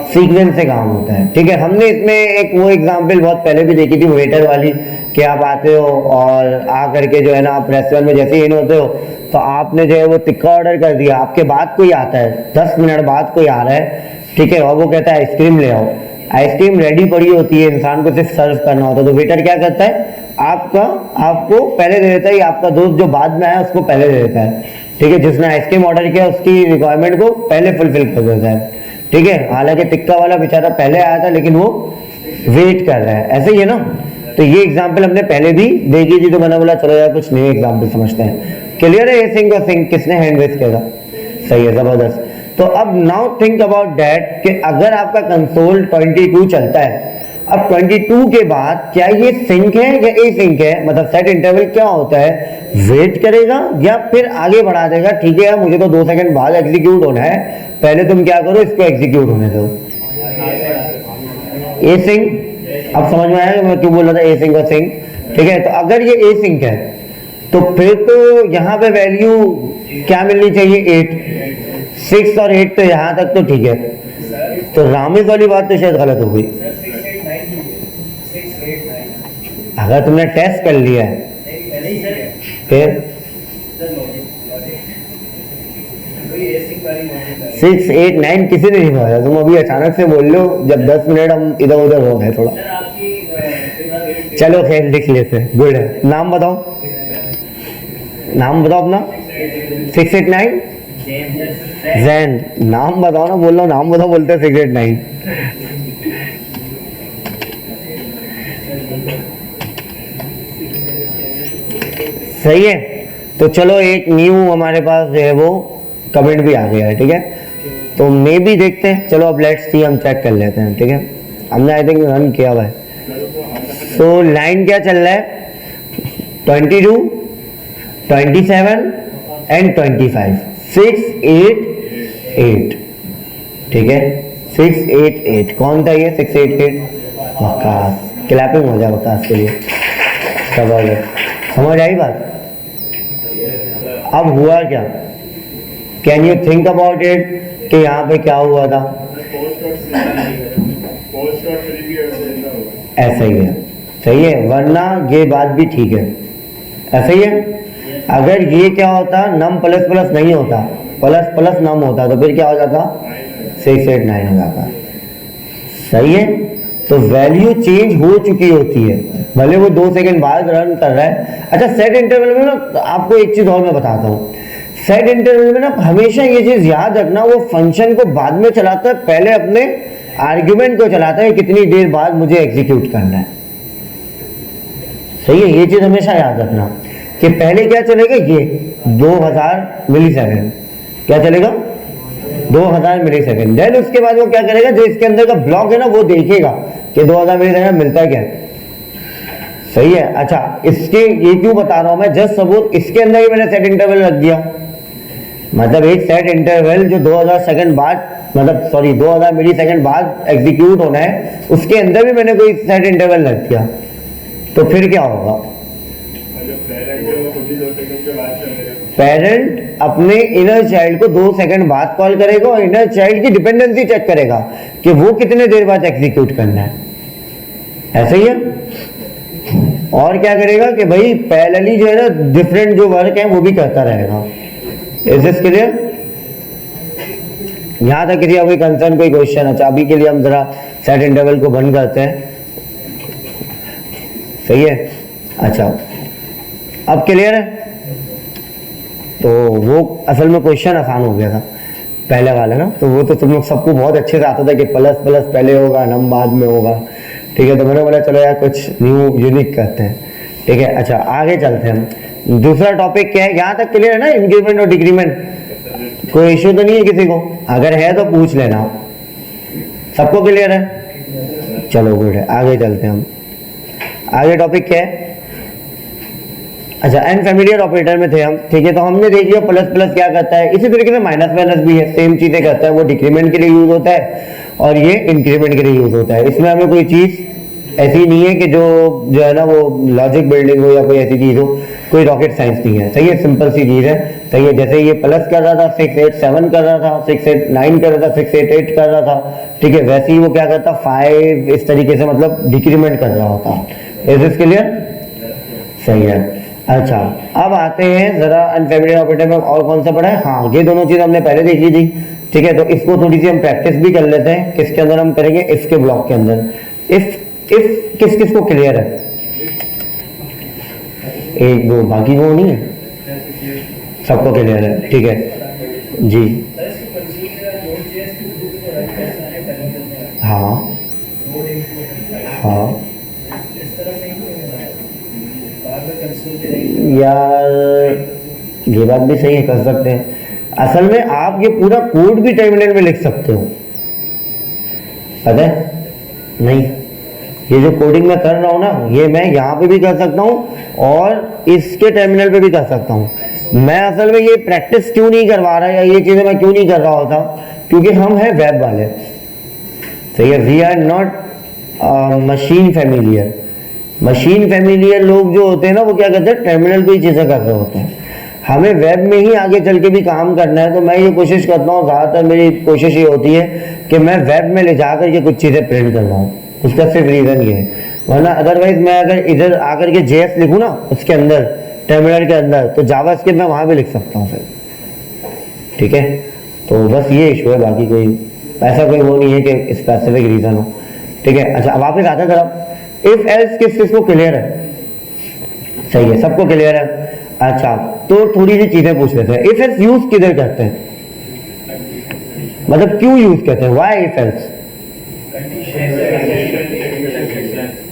सीक्वेंस से काम होता है, ठीक है। हमने इसमें एक वो एग्जांपल बहुत पहले भी देखी थी, वेटर वाली, कि आप आते हो और आ करके जो है ना आप रेस्टोरेंट में जैसे इन होते हो तो आपने जो है वो टिक्का ऑर्डर कर दिया, आपके बाद कोई आता है, 10 मिनट बाद कोई आ रहा है, ठीक है, और वो कहता है आइसक्रीम ले आओ, आइसक्रीम रेडी पड़ी होती है, इंसान को सिर्फ सर्व करना होता है, तो वेटर क्या करता है? आपको पहले दे देता है, आपका दोस्त जो बाद में आया उसको पहले दे देता है, ठीक है, जिसने आइसक्रीम ऑर्डर किया उसकी रिक्वायरमेंट को पहले फुलफिल कर देता है, ठीक है। हालांकि टिक्का वाला बेचारा पहले आया था लेकिन वो वेट कर रहा है, ऐसे ही है ना। तो ये एग्जांपल हमने पहले भी देखी थी, तो मैंने बोला चलो यार कुछ नए एग्जांपल समझते हैं। क्लियर है? ये सिंक और सिंक किसने हैंड रेज किया था? सही है, जबरदस्त। तो अब नाउ थिंक अबाउट दैट कि अगर आपका कंसोल 22 चलता है, अब 22 के बाद क्या ये सिंक है या ए सिंक है? मतलब सेट इंटरवल क्या होता है, वेट करेगा या फिर आगे बढ़ा देगा? ठीक है, मुझे तो 2 सेकंड बाद एग्जीक्यूट होना है, पहले तुम क्या करो, इसको एग्जीक्यूट होने दो। ए सिंक, अब समझ में आया मैं क्यों बोल रहा था ए सिंक और सिंक, ठीक है। तो अगर ये ए सिंक है तो फिर तो यहाँ पे वैल्यू क्या मिलनी चाहिए? 8, 6 और 8, तो यहाँ तक तो ठीक है। तो रामेश वाली बात तो शायद गलत हो गई। अगर तुमने टेस्ट कर लिया है फिर 6, 8, 9 किसी ने नहीं बोला, तुम अभी अचानक से बोल लो, जब 10 मिनट हम इधर उधर हो गए थोड़ा। चलो खैर लिख लेते हैं, गुड है। नाम बताओ, नाम बताओ अपना। 6, 8, 9 जैन, नाम बताओ ना, बोल रहा हूँ नाम बताओ, बोलते हैं 6, 8, 9। सही है। तो चलो एक न्यू हमारे पास जो है वो कमेंट भी आ गया है, ठीक है, तो मे भी देखते हैं। चलो अब लेट्स सी, हम चेक कर लेते हैं, ठीक है। हमने आई थिंक रन किया हुआ है। तो लाइन क्या चल रहा है? 22, 27 एंड 25, 6, 8, 8, ठीक है, 6, 8, 8। कौन था ये 6, 8, 8? वकास। क्लैपिंग हो जाए वकास के लिए, समझ आई बात? अब हुआ क्या? Can you think about it कि यहाँ पे क्या हुआ था? ऐसा ही है, सही है, वरना ये बात भी ठीक है, ऐसा ही है। अगर ये क्या होता, नम प्लस प्लस नहीं होता, प्लस प्लस नम होता, तो फिर क्या हो जाता? 6, 8, 9 हो जाता, सही है। तो वैल्यू चेंज हो चुकी होती है, भले वो 2 सेकंड बाद रन कर रहा है। अच्छा, सेट इंटरवल में ना आपको एक चीज और मैं बताता हूँ, सेट इंटरवल में ना हमेशा ये चीज याद रखना, वो फंक्शन को बाद में चलाता है, पहले अपने आर्ग्यूमेंट को चलाता है, कितनी देर बाद मुझे एग्जीक्यूट करना है, सही है। ये चीज हमेशा याद रखना कि पहले क्या चलेगा, ये 2000 मिलीसेकंड, क्या चलेगा? 2000 मिलीसेकंड। देन उसके बाद वो क्या करेगा, जो इसके अंदर का ब्लॉक है ना वो देखेगा कि 2000 मिलीसेकंड मिलता क्या है, सही है। अच्छा, इसके ये क्यों बता रहा हूं मैं, जस्ट सपोज इसके अंदर ही मैंने सेट इंटरवल रख दिया, मतलब एक सेट इंटरवल जो 2000 सेकंड बाद, मतलब सॉरी 2000 मिलीसेकंड बाद एग्जीक्यूट होना है, उसके अंदर भी मैंने कोई सेट इंटरवल रख दिया, तो फिर क्या होगा? पेरेंट अपने इनर चाइल्ड को 2 सेकंड बाद कॉल करेगा और इनर चाइल्ड की डिपेंडेंसी चेक करेगा कि वो कितने देर बाद एग्जीक्यूट करना है, ऐसे ही है। और क्या करेगा कि भाई पैरेलली जो है ना डिफरेंट जो वर्क है वो भी करता रहेगा। Is this clear? यहाँ तक किसी का कोई कंसर्न, कोई क्वेश्चन? अच्छा, अभी के लिए हम जरा सेट इंटरवल को बंद करते हैं, सही है। अच्छा, अब क्लियर है? तो वो असल में क्वेश्चन आसान हो गया था पहले वाला ना, तो वो तो तुम लोग सबको बहुत अच्छे से आता था कि प्लस प्लस पहले होगा, नम बाद में होगा, ठीक है। तो मैंने बोला चलो यार कुछ न्यू यूनिक करते हैं, ठीक है। अच्छा, आगे चलते हैं हम। दूसरा टॉपिक क्या है, यहाँ तक क्लियर है ना? इंक्रीमेंट और डिक्रीमेंट, कोई इश्यू तो नहीं है किसी को? अगर है तो पूछ लेना। सबको क्लियर है? चलो गुड है, आगे चलते हैं हम। आगे टॉपिक क्या है? अच्छा, अनफैमिलियर ऑपरेटर में थे हम, ठीक है। तो हमने देख लिया प्लस प्लस क्या करता है, इसी तरीके से माइनस माइनस भी है, सेम चीजें करता है। वो डिक्रीमेंट के लिए यूज होता है और ये इंक्रीमेंट के लिए यूज होता है। इसमें हमें कोई चीज ऐसी नहीं है कि जो है ना वो लॉजिक बिल्डिंग हो या कोई ऐसी चीज हो, कोई रॉकेट साइंस नहीं है, सही है। सिंपल सी चीज है, सही है। जैसे ये प्लस कर रहा था, 6 8 7 कर रहा था, 6 8 9 कर रहा था, 6 8 8 कर रहा था, ठीक है। वैसे ही वो क्या करता, 5 इस तरीके से मतलब डिक्रीमेंट कर रहा होता। Is this clear? सही है। अच्छा, अब आते हैं जरा अनफैमिलियर ऑपरेटर में और कौन सा पढ़ा है। हाँ, ये दोनों चीज हमने पहले देख ली थी, ठीक है। तो इसको थोड़ी सी हम प्रैक्टिस भी कर लेते हैं। किसके अंदर हम करेंगे? इफ के ब्लॉक के अंदर। इफ किस किस को क्लियर है? एक दो, बाकी वो नहीं है, सबको क्लियर है, ठीक है जी। हाँ हाँ यार, ये बात भी सही है, कर सकते हैं। असल में आप ये पूरा कोड भी टर्मिनल में लिख सकते हो, पता है? नहीं, ये जो कोडिंग मैं कर रहा हूँ ना, ये मैं यहाँ पे भी कर सकता हूँ और इसके टर्मिनल पे भी कर सकता हूँ। मैं असल में ये प्रैक्टिस क्यों नहीं करवा रहा या ये चीज़ें मैं क्यों नहीं कर रहा होता, क्योंकि हम हैं वेब वाले, सही है। We are not machine familiar. Machine familiar लोग जो होते हैं ना, वो क्या करते हैं, टर्मिनल पे ही चीज़ें कर रहे होते हैं। हमें वेब में ही आगे चल के भी काम करना है, तो मैं ये कोशिश करता हूँ, ज़्यादातर मेरी कोशिश ये होती है कि मैं वेब में ले जाकर के कुछ चीज़ें प्रिंट करवाऊँ। उसका सिर्फ रीज़न ये है, वरना अदरवाइज मैं अगर इधर आकर के JS लिखूँ ना उसके अंदर, टर्मिनल के अंदर, तो जावास्क्रिप्ट मैं वहाँ भी लिख सकता हूँ फिर, ठीक है। तो बस ये इशू है, बाकी कोई ऐसा कोई वो नहीं है कि स्पेसिफिक रीज़न हो, ठीक है। अच्छा, अब वापस आते हैं जरा। इफ एल्स किस को क्लियर है? सही है, सबको क्लियर है। अच्छा, तो थोड़ी सी चीज़ें पूछ लेते हैं। इफ एल्स यूज किधर करते हैं, मतलब क्यों यूज करते हैं? Why if else?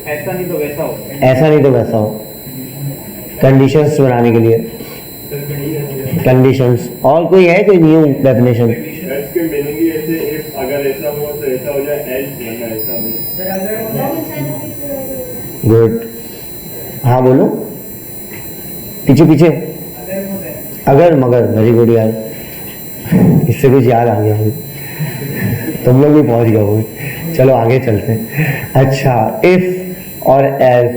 ऐसा नहीं तो वैसा हो, ऐसा नहीं तो वैसा हो, कंडीशंस बनाने के लिए, कंडीशंस। और कोई है कोई न्यू डेफिनेशन? इसके मीनिंग ही ऐसे, इफ अगर ऐसा हुआ तो ऐसा हो जाए, एल्स वरना ऐसा हो। गुड, हाँ बोलो, पीछे पीछे। अगर मगर, वेरी गुड यार, इससे कुछ याद आ गया मुझे, तुम लोग भी पहुंच गए हो। चलो आगे चलते हैं। अच्छा, इफ और एल्स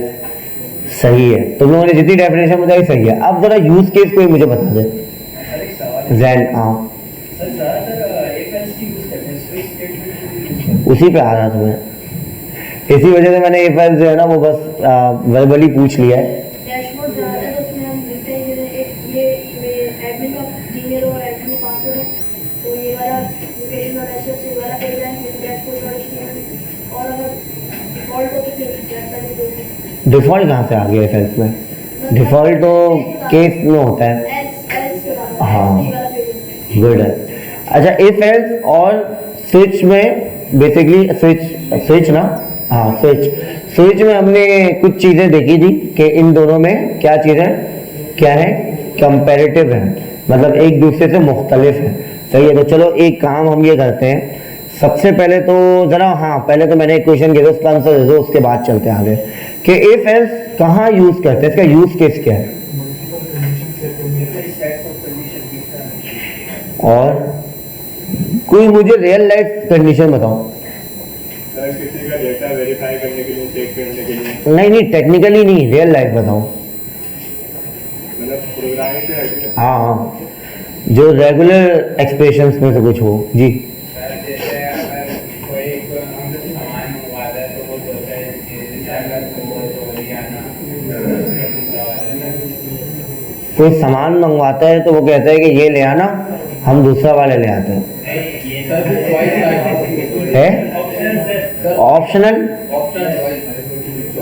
सही है, तुम लोगों ने जितनी डेफिनेशन बताई सही है। अब जरा यूज केस कोई मुझे बता दे। जैन, हाँ उसी पे आ रहा था मैं, इसी वजह से मैंने इफ एल्स जो है ना वो बस वर्बली पूछ लिया है। डैशबोर्ड बनाते हैं तो उसमें हम लिखते हैं कि ये एडमिन का जीमेल और एडमिन का पासवर्ड है, तो ये वाला लोकेशन वाला ऐसे से वाला पेज है, फिर डैशबोर्ड वाला स्टेटमेंट, और अगर डिफॉल्ट हो तो फिर जैसा भी देंगे। डिफॉल्ट कहाँ से आ गया इफ एल्स में? डिफॉल्ट तो केस में होता है। हाँ, गुड है। अच्छा, इफ एल्स और स्विच में बेसिकली स्विच ना, हाँ स्विच में हमने कुछ चीज़ें देखी थी कि इन दोनों में क्या चीज़ें क्या है, कंपैरेटिव है, मतलब एक दूसरे से मुख्तलिफ है, सही है। तो चलो एक काम हम ये करते हैं, सबसे पहले तो ज़रा, हाँ पहले तो मैंने एक क्वेश्चन किया था, उसका आंसर दे दो, उसके बाद चलते हैं आगे कि इफ एल्स कहाँ यूज़ करते हैं, इसका यूज़ केस क्या है। और कोई मुझे रियल लाइफ कंडीशन बताओ। किसी का डेटा वेरीफाई करने के लिए, चेक करने के लिए। नहीं टेक्निकली नहीं, रियल लाइफ बताओ। मतलब प्रोग्रामिंग से हटके। हाँ हाँ, जो रेगुलर एक्सप्रेशंस में से कुछ हो जी। कोई सामान मंगवाता है तो वो कहता है कि ये ले आना, हम दूसरा वाले ले आते हैं। ये है ऑप्शनल।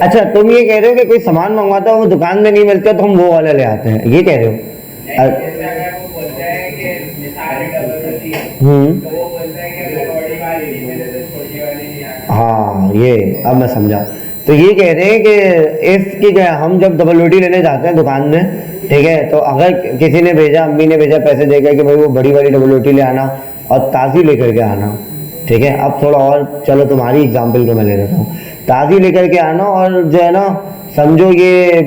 अच्छा तुम ये कह रहे हो कि कोई सामान मंगवाता हो वो दुकान में नहीं मिलता तो हम वो वाला ले आते हैं, ये कह रहे हो? हाँ ये अब मैं समझा। तो ये कह रहे हैं कि इसकी क्या, हम जब डबल रोटी लेने जाते हैं दुकान में, ठीक है, तो अगर किसी ने भेजा, अम्मी ने भेजा पैसे देकर कि भाई वो बड़ी वाली डबल रोटी ले आना और ताज़ी लेकर के आना, ठीक है। अब थोड़ा और चलो तुम्हारी एग्जाम्पल को मैं ले लेता हूँ, ताज़ी लेकर के आना और जो है ना समझो ये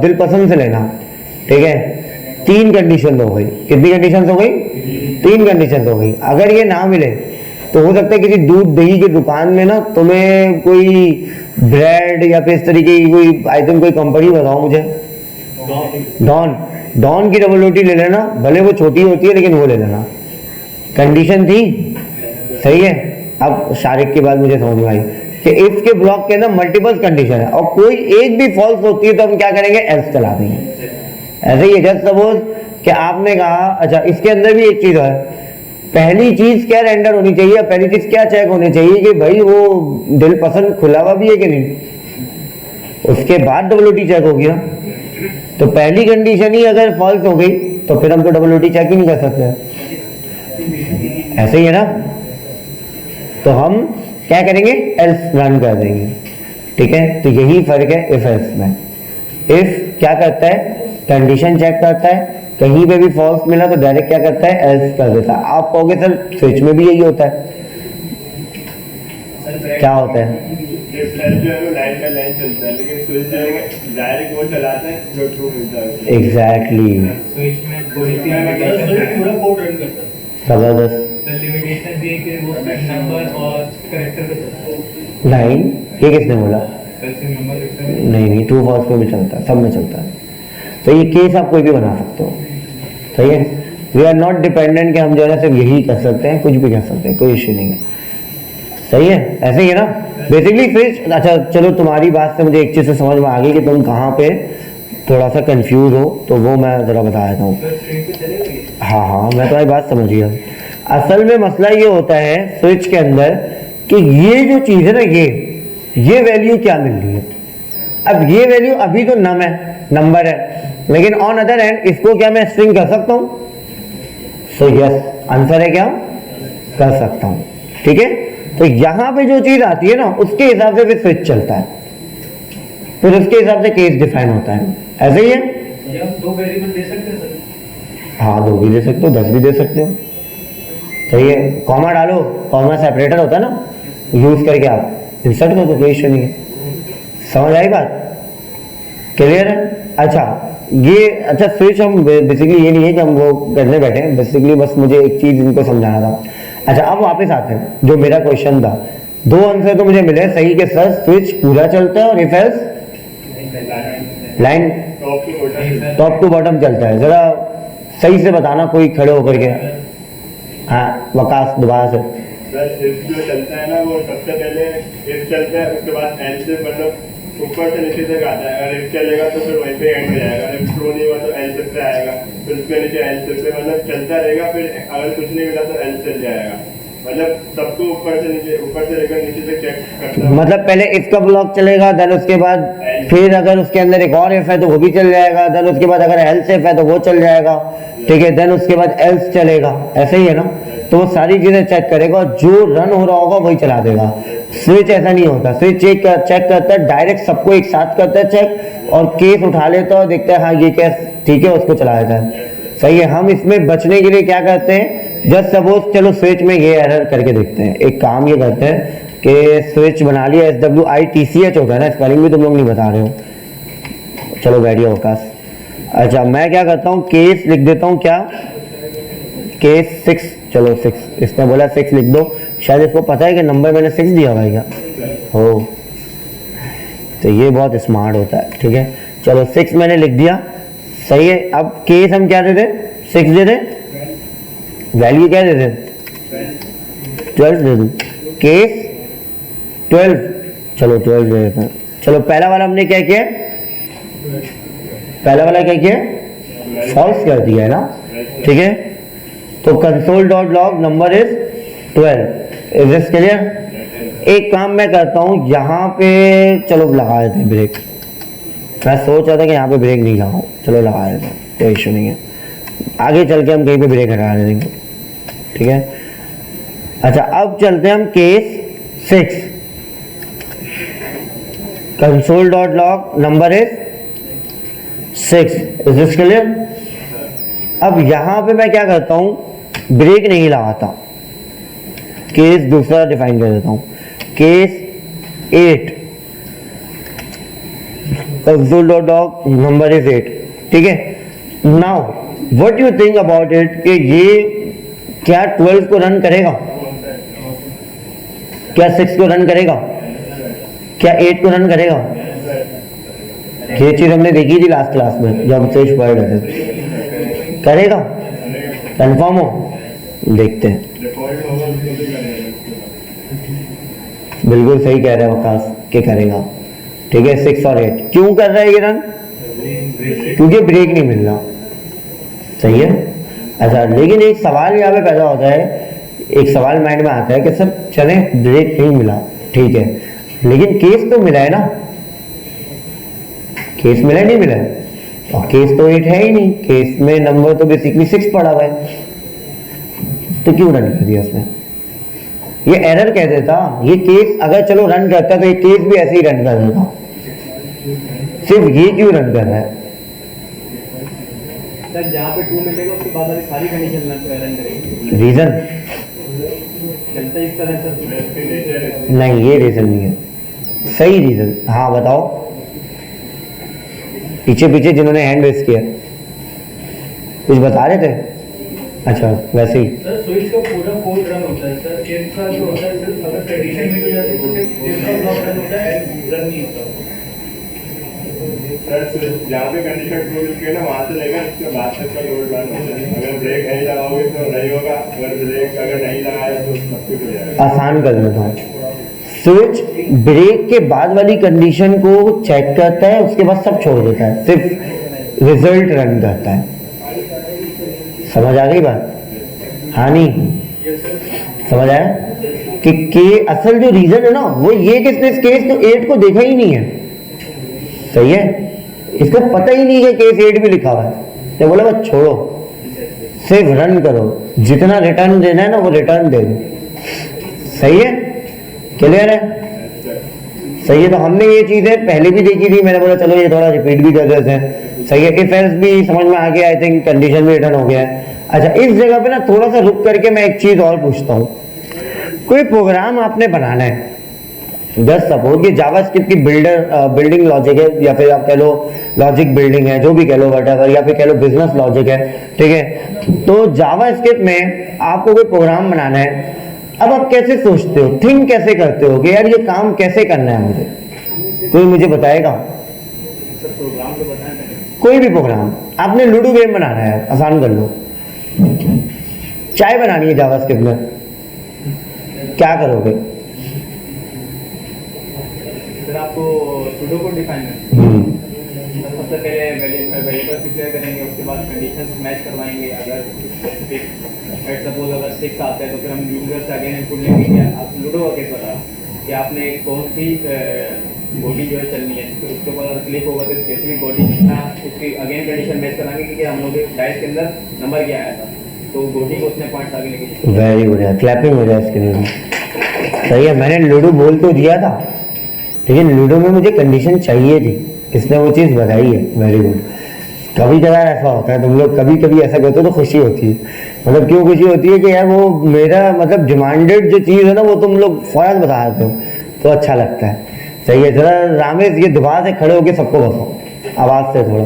दिल पसंद से लेना, ठीक है। 3 कंडीशन हो गई। कितनी कंडीशन हो गई? 3 कंडीशन हो गई। अगर ये ना मिले तो हो सकता है किसी दूध दही की दुकान में ना तुम्हें कोई ब्रेड या फिर इस तरीके की कोई आइटम, कोई कंपनी बताओ मुझे। डॉन की डबल रोटी ले लेना, भले वो छोटी होती है लेकिन वो ले लेना। कंडीशन थी, सही है। अब शारिक की बात मुझे समझ में आई कि इफ के ब्लॉक के अंदर मल्टीपल कंडीशन है और कोई एक भी फॉल्स होती है तो हम क्या करेंगे? एल्स चला देंगे। ऐसे ही है, जस्ट सपोज कि आपने कहा, अच्छा इसके अंदर भी एक चीज है, पहली चीज क्या रेंडर होनी चाहिए, पहली चीज क्या चेक होनी चाहिए कि भाई वो दिल पसंद खुला हुआ भी है कि नहीं, उसके बाद डबल रोटी चेक होगी ना। तो पहली कंडीशन ही अगर फॉल्स हो गई तो फिर हम तो डबल रोटी चेक ही नहीं कर सकते, ऐसे ही है ना। तो हम क्या करेंगे? एल्स रन कर देंगे, ठीक है। तो यही फर्क है इफ एल्स में। इफ क्या करता है? कंडीशन चेक करता है, कहीं पे भी फॉल्स मिला तो डायरेक्ट क्या करता है? एल्स कर देता है। आप कहोगे सर स्विच में भी यही होता है, क्या होता है? जो है वो लाइन बाय लाइन चलता है, लेकिन स्विच जो है डायरेक्ट वो चलाते हैं जो ट्रू मिलता है। एग्जैक्टली, स्विच में थोड़ी सी पूरा कोड रन करता है। जबरदस्त। लिमिटेशन भी है कि वो नंबर और कैरेक्टर लाइन, ये किसने बोला? नंबर नहीं, ट्रू फॉल्स पे भी चलता है, सब में चलता है। तो ये केस आप कोई भी बना सकते हो, सही है। वी आर नॉट डिपेंडेंट कि हम जो है ना सिर्फ यही कर सकते हैं, कुछ भी कर सकते हैं, कोई इश्यू नहीं है, सही है। ऐसे ही है ना बेसिकली फिर। अच्छा चलो, तुम्हारी बात से मुझे एक चीज़ से समझ में आ गई कि तुम कहाँ पे थोड़ा सा कंफ्यूज हो, तो वो मैं ज़रा बता देता हूँ। हाँ, मैं तुम्हारी बात समझ गया। असल में मसला ये होता है स्विच के अंदर कि ये जो चीज़ है ना, ये वैल्यू क्या मिल रही है। अब ये वैल्यू अभी तो नम है, नंबर है, लेकिन ऑन अदर एंड इसको क्या मैं स्ट्रिंग कर सकता हूँ? सो यस, आंसर है क्या? कर सकता हूँ, ठीक है। तो यहां पे जो चीज आती है ना उसके हिसाब से फिर स्विच चलता है, फिर उसके हिसाब से केस डिफाइन होता है। ऐसे ही है। ये हम 2 वेरिएबल दे सकते हैं सर? हाँ, 2 भी दे सकते हो, 10 भी दे सकते हो, सही है। कॉमा डालो, कॉमा सेपरेटर होता है ना, यूज करके आप इंसर्ट कर दो, कोई इश्यू नहीं है। समझ आई बात? क्लियर है? अच्छा अच्छा स्विच हम बेसिकली ये नहीं है कि हम वो करने बैठे हैं, बेसिकली बस मुझे एक चीज इनको समझाना था। अच्छा अब वापस आते हैं, जो मेरा क्वेश्चन था, 2 आंसर तो मुझे मिले सही के सर स्विच पूरा चलता है और if else line top to bottom चलता है। जरा सही से बताना कोई खड़े होकर के। हाँ वकास दोबारा से। इफ जो चलता है ना वो सबसे पहले इफ चलता है, उसके बाद एल से मतलब ऊपर से नीचे तक आता है। अगर इफ चलेगा तो फिर वहीं पे एंड हो जाएगा, अगर ट्रू नहीं हुआ तो एल से आएगा, फिर उसके नीचे एल से मतलब चलता रहेगा। फिर अगर कुछ नहीं मिला तो एल चल जाएगा, मतलब सबको ऊपर से लेकर नीचे तक चेक करता है। मतलब पहले इफ का ब्लॉक चलेगा, देन उसके बाद फिर अगर उसके अंदर एक और इफ है तो वो भी चल जाएगा, देन उसके बाद अगर एल्स इफ है तो वो चल जाएगा, ठीक है, देन उसके बाद एल्स चलेगा। ऐसे ही है ना। तो वो सारी चीजें चेक करेगा, जो रन हो रहा होगा वही चला देगा। स्विच ऐसा नहीं होता, स्विच चेक करता है, डायरेक्ट सबको एक साथ करता है चेक, और केस उठा लेता है, देखता है हाँ ये केस ठीक है, उसको चला देता है, सही है। हम इसमें बचने के लिए क्या करते हैं, जस्ट सपोज चलो स्विच में ये एरर करके देखते हैं। एक काम ये करते हैं कि स्विच बना लिया, SWITCH होता है ना, स्पेलिंग भी तुम लोग नहीं बता रहे हो, चलो बैठिए अवकाश। अच्छा मैं क्या करता हूँ, केस लिख देता हूँ, क्या केस 6, चलो 6, इसने बोला 6 लिख दो, शायद इसको पता है कि नंबर मैंने 6 दिया हुआ है क्या हो, तो ये बहुत स्मार्ट होता है, ठीक है। चलो 6 मैंने लिख दिया, सही है। अब केस हम क्या दे दें, 6 दे दें, वैल्यू क्या दे दें, 12 दे दूं, केस 12, चलो 12 दे देते हैं। चलो पहला वाला हमने क्या किया, पहला वाला क्या किया, फॉल्स कर दिया है ना, ठीक है। तो console dot log number is 12। Is this clear? एक काम मैं करता हूँ, यहाँ पे चलो लगा देते हैं ब्रेक। मैं सोच रहा था कि यहाँ पे ब्रेक नहीं लगाऊं, चलो लगा देते हैं, कोई इशू नहीं है। आगे चल के हम कहीं पे ब्रेक हटा देंगे, ठीक है। अच्छा अब चलते हैं हम case 6। Console dot log number is 6। Is this clear? अब यहां पे मैं क्या करता हूं, ब्रेक नहीं लगाता, केस दूसरा डिफाइन कर देता हूं। Case 8 console dot log number is 8, ठीक है। Now what you think about it कि ये क्या 12 को रन करेगा, क्या 6 को रन करेगा, क्या 8 को रन करेगा? ये चीज हमने देखी थी लास्ट क्लास में जब शेष पढ़ रहे थे। करेगा? कंफर्म हो? देखते हैं। बिल्कुल सही कह रहे हैं वकास के करेगा, ठीक है। 6 और 8 क्यों कर रहा है ये रन? क्योंकि ब्रेक नहीं मिल रहा, सही है। अच्छा लेकिन एक सवाल यहाँ पे पैदा होता है, एक सवाल माइंड में आता है कि सर चले ब्रेक नहीं मिला, ठीक है, लेकिन केस तो मिला है ना, केस मिला नहीं मिला है, और केस तो 8 है ही नहीं, केस में नंबर तो बेसिकली 6 पड़ा हुआ है, तो क्यों रन कर दिया उसने? ये एरर कह देता, ये केस अगर चलो रन करता तो ये केस भी ऐसे ही रन कर देता, सिर्फ ये क्यों रन कर रहा है? सर जहाँ पे 2 मिलेगा उसके बाद वाली सारी कंडीशन रन करेगी। रीजन चलता है इस तरह से? नहीं, ये रीजन नहीं है, सही रीजन। हाँ बताओ, पीछे पीछे जिन्होंने हैंड रेस किया कुछ बता रहे थे? अच्छा वैसे ही सर स्विच का पूरा कोड रन होता है सर, केस का जो होता है सिर्फ अगर कंडीशन मिल जाती है तो सिर्फ केस का ब्लॉक रन होता है, रन नहीं होता। जहाँ पे कंडीशन ट्रू लिखी है ना वहाँ से लेकर इसके बाद तक का लोड रन होता है। अगर ब्रेक नहीं लगाओगे तो नहीं होगा, अगर ब्रेक अगर नहीं लगाया तो सब कुछ हो जाएगा। आसान कर देता हूँ, स्विच ब्रेक के बाद वाली कंडीशन को चेक करता है, उसके बाद सब छोड़ देता है, सिर्फ रिजल्ट रन करता है। समझ आ गई बात? हाँ नहीं समझ आया कि असल जो रीजन है ना वो ये कि इसने केस तो 8 को देखा ही नहीं है, सही है, इसको पता ही नहीं है केस 8 भी लिखा हुआ है, तो बोला बस छोड़ो, सिर्फ रन करो, जितना रिटर्न देना है ना वो रिटर्न दे दो, सही है, क्लियर है, सही है। तो हमने ये चीजें पहले भी देखी थी, मैंने बोला चलो ये थोड़ा रिपीट भी कर देते हैं, सही है। इफ एल्स भी समझ में आ गया, आई थिंक कंडीशन भी रिटर्न हो गया है। अच्छा इस जगह पे ना थोड़ा सा रुक करके मैं एक चीज और पूछता हूँ, कोई प्रोग्राम आपने बनाना है, जस्ट सपोज कि जावास्क्रिप्ट की बिल्डिंग लॉजिक है, या फिर आप कह लो लॉजिक बिल्डिंग है, जो भी कह लो व्हाटएवर, या फिर कह लो बिजनेस लॉजिक है, ठीक है। तो जावास्क्रिप्ट में आपको कोई प्रोग्राम बनाना है, अब आप कैसे सोचते हो, थिंक कैसे करते हो कि यार ये काम कैसे करना है मुझे, कोई मुझे बताएगा? प्रोग्राम तो बताना है, कोई भी प्रोग्राम, आपने लूडो गेम बनाना है, आसान कर लो, चाय बनानी है जावास्क्रिप्ट में, क्या करोगे? सर आपको सुडो को डिफाइन करना, सबसे पहले वेरिएबल्स डिक्लेयर करेंगे, उसके बाद कंडीशंस मैच करवाएंगे। अगर स्पेसिफिक सपोज अगर 6 आता है तो फिर हम यूजर से अगेन इनपुट लेंगे कि आप लूडो का केस बता कि आपने कौन सी बॉडी जो है चलनी है, तो उसके ऊपर अगर क्लिक होगा तो स्पेसिफिक बॉडी जितना उसकी अगेन कंडीशन मैच कराएंगे कि हम लोग डाइस के अंदर नंबर क्या आया था, तो बॉडी को उसने पॉइंट्स आगे लेके। वेरी बढ़िया, क्लैपिंग हो जाए इसके लिए, सही है। मैंने लूडो बोल तो दिया था, लेकिन लूडो में मुझे कंडीशन चाहिए थी, इसने वो चीज़ बताई है, वेरी गुड। कभी कभार ऐसा होता है, तुम लोग कभी कभी ऐसा करते हो तो खुशी होती है, मतलब क्यों खुशी होती है कि यार वो मेरा मतलब डिमांडेड जो चीज़ है ना वो तुम लोग फौरन बता देते हो, तो अच्छा लगता है, सही है। जरा रामेश ये दुआ से खड़े होके सबको बताओ आवाज़ से थोड़ा।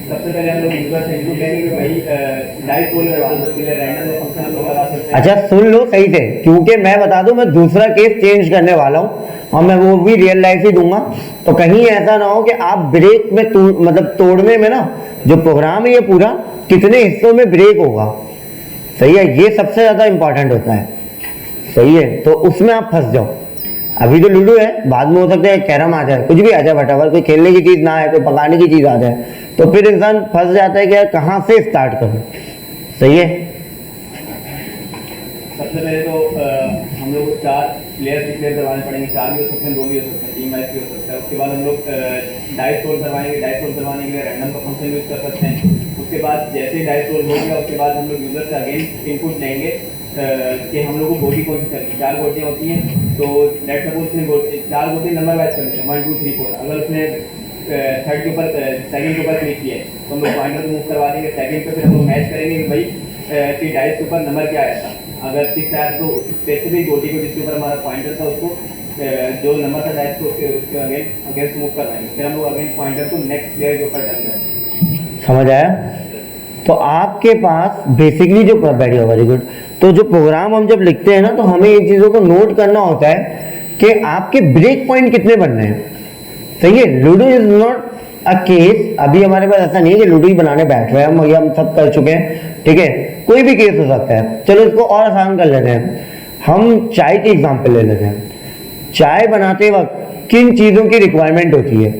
सबसे पहले हम लोग यूजर से इनपुट लेंगे कि भाई डाइस रोल करवा दो, इसके लिए रैंडम फंक्शन हम लोग लगा सकते हैं। अच्छा सुन लो सही से, क्योंकि मैं बता दूं मैं दूसरा केस चेंज करने वाला हूं और मैं वो भी रियल लाइफ ही दूंगा, तो कहीं ऐसा ना हो कि आप ब्रेक में मतलब तोड़ने में ना जो प्रोग्राम है ये पूरा कितने हिस्सों में ब्रेक होगा, सही है, ये सबसे ज्यादा इंपॉर्टेंट होता है, सही है। तो उसमें आप फंस जाओ। अभी तो लूडो है, बाद में हो सकता है कैरम आ जाए, कुछ भी आ जाए, वटावर कोई खेलने की चीज ना है, कोई पकाने की चीज आ जाए, तो फिर इंसान फंस जाता है कि यार कहाँ से स्टार्ट करूं, सही है। सबसे पहले तो हम लोग 4 प्लेयर्स डिक्लेयर करवाने पड़ेंगे, 4 भी हो सकते हैं, 2 भी हो सकते हैं, टीम वाइज भी हो सकता है। उसके बाद हम लोग डाइस रोल करवाएंगे, डाइस रोल करवाने के लिए रैंडम का फंक्शन यूज कर सकते हैं। उसके बाद जैसे ही डाइस रोल हो गया उसके बाद हम लोग यूजर से अगेन इनपुट लेंगे कि हम लोग को गोटी कौन सी करनी है। 4 गोटियाँ होती हैं, तो लेट सपोज उसने 4 गोटी नंबर वाइज करनी है 1 2 3 4। अगर उसने थर्ड के ऊपर सेकंड के ऊपर क्लिक किया है तो हम लोग पॉइंटर मूव करवा देंगे सेकंड पे, फिर हम लोग मैच करेंगे कि भाई कि डाइस के ऊपर नंबर क्या आया था। अगर 6 आया तो स्पेसिफिक गोटी को जिसके ऊपर हमारा पॉइंटर था उसको जो नंबर था डाइस को उसके अगेंस्ट मूव करवाएंगे। फिर हम लोग अगेंस्ट पॉइंटर को नेक्स्ट प्लेयर के ऊपर टर्न करेंगे। समझ आया? तो आपके पास बेसिकली जो बैठिए, वेरी गुड। तो जो प्रोग्राम हम जब लिखते हैं ना तो हमें ये चीज़ों को नोट करना होता है कि आपके ब्रेक पॉइंट कितने बनने हैं। सही है? Ludo is not a case. अभी हमारे पास ऐसा नहीं है कि लूडो ही बनाने बैठ रहे हैं हम सब कर चुके हैं, ठीक है? कोई भी केस हो सकता है। चलो इसको और आसान कर लेते हैं, हम चाय की एग्जांपल ले लेते हैं। चाय बनाते वक्त किन चीज़ों की रिक्वायरमेंट होती है?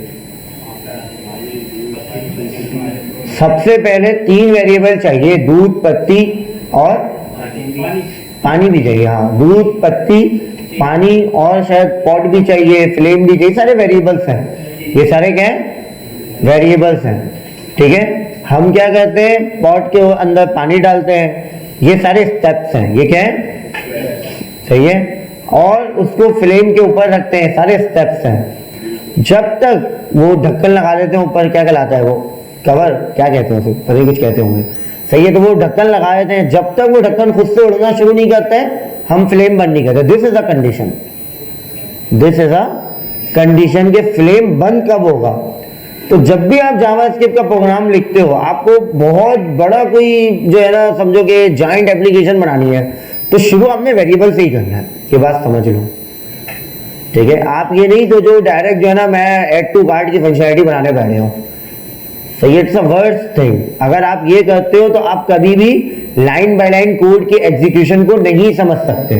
सबसे पहले 3 वेरिएबल चाहिए, दूध, पत्ती और पानी भी चाहिए। हाँ, दूध, पत्ती, पानी और शायद पॉट भी चाहिए, फ्लेम भी चाहिए। सारे वेरिएबल्स हैं, ये सारे क्या हैं? वेरिएबल्स हैं, ठीक है? हम क्या करते हैं, पॉट के अंदर पानी डालते हैं, ये सारे स्टेप्स हैं, ये क्या है? सही है? और उसको फ्लेम के ऊपर रखते हैं, सारे स्टेप्स हैं। जब तक वो ढक्कन लगा देते हैं ऊपर, क्या कहलाता है वो? कवर, क्या कहते हैं उसे? पता नहीं, कुछ कहते होंगे। सही है? तो वो ढक्कन लगा देते हैं, जब तक वो ढक्कन खुद से उड़ना शुरू नहीं करता है हम फ्लेम बंद नहीं करते। This is a condition, this is a condition के फ्लेम बंद कब होगा। तो जब भी आप जावास्क्रिप्ट का प्रोग्राम लिखते हो, आपको बहुत बड़ा कोई जो है ना, समझो कि जॉइंट एप्लीकेशन बनानी है, तो शुरू आपने वेरिएबल से ही करना है। ये बात समझ लो, ठीक है? आप ये नहीं तो जो डायरेक्ट जो है ना मैं ऐड टू कार्ट की फंक्शनैलिटी बनाने बैठे हूँ। सही, इट्स अ वर्स्ट थिंग। अगर आप ये करते हो तो आप कभी भी लाइन बाय लाइन कोड के एग्जीक्यूशन को नहीं समझ सकते।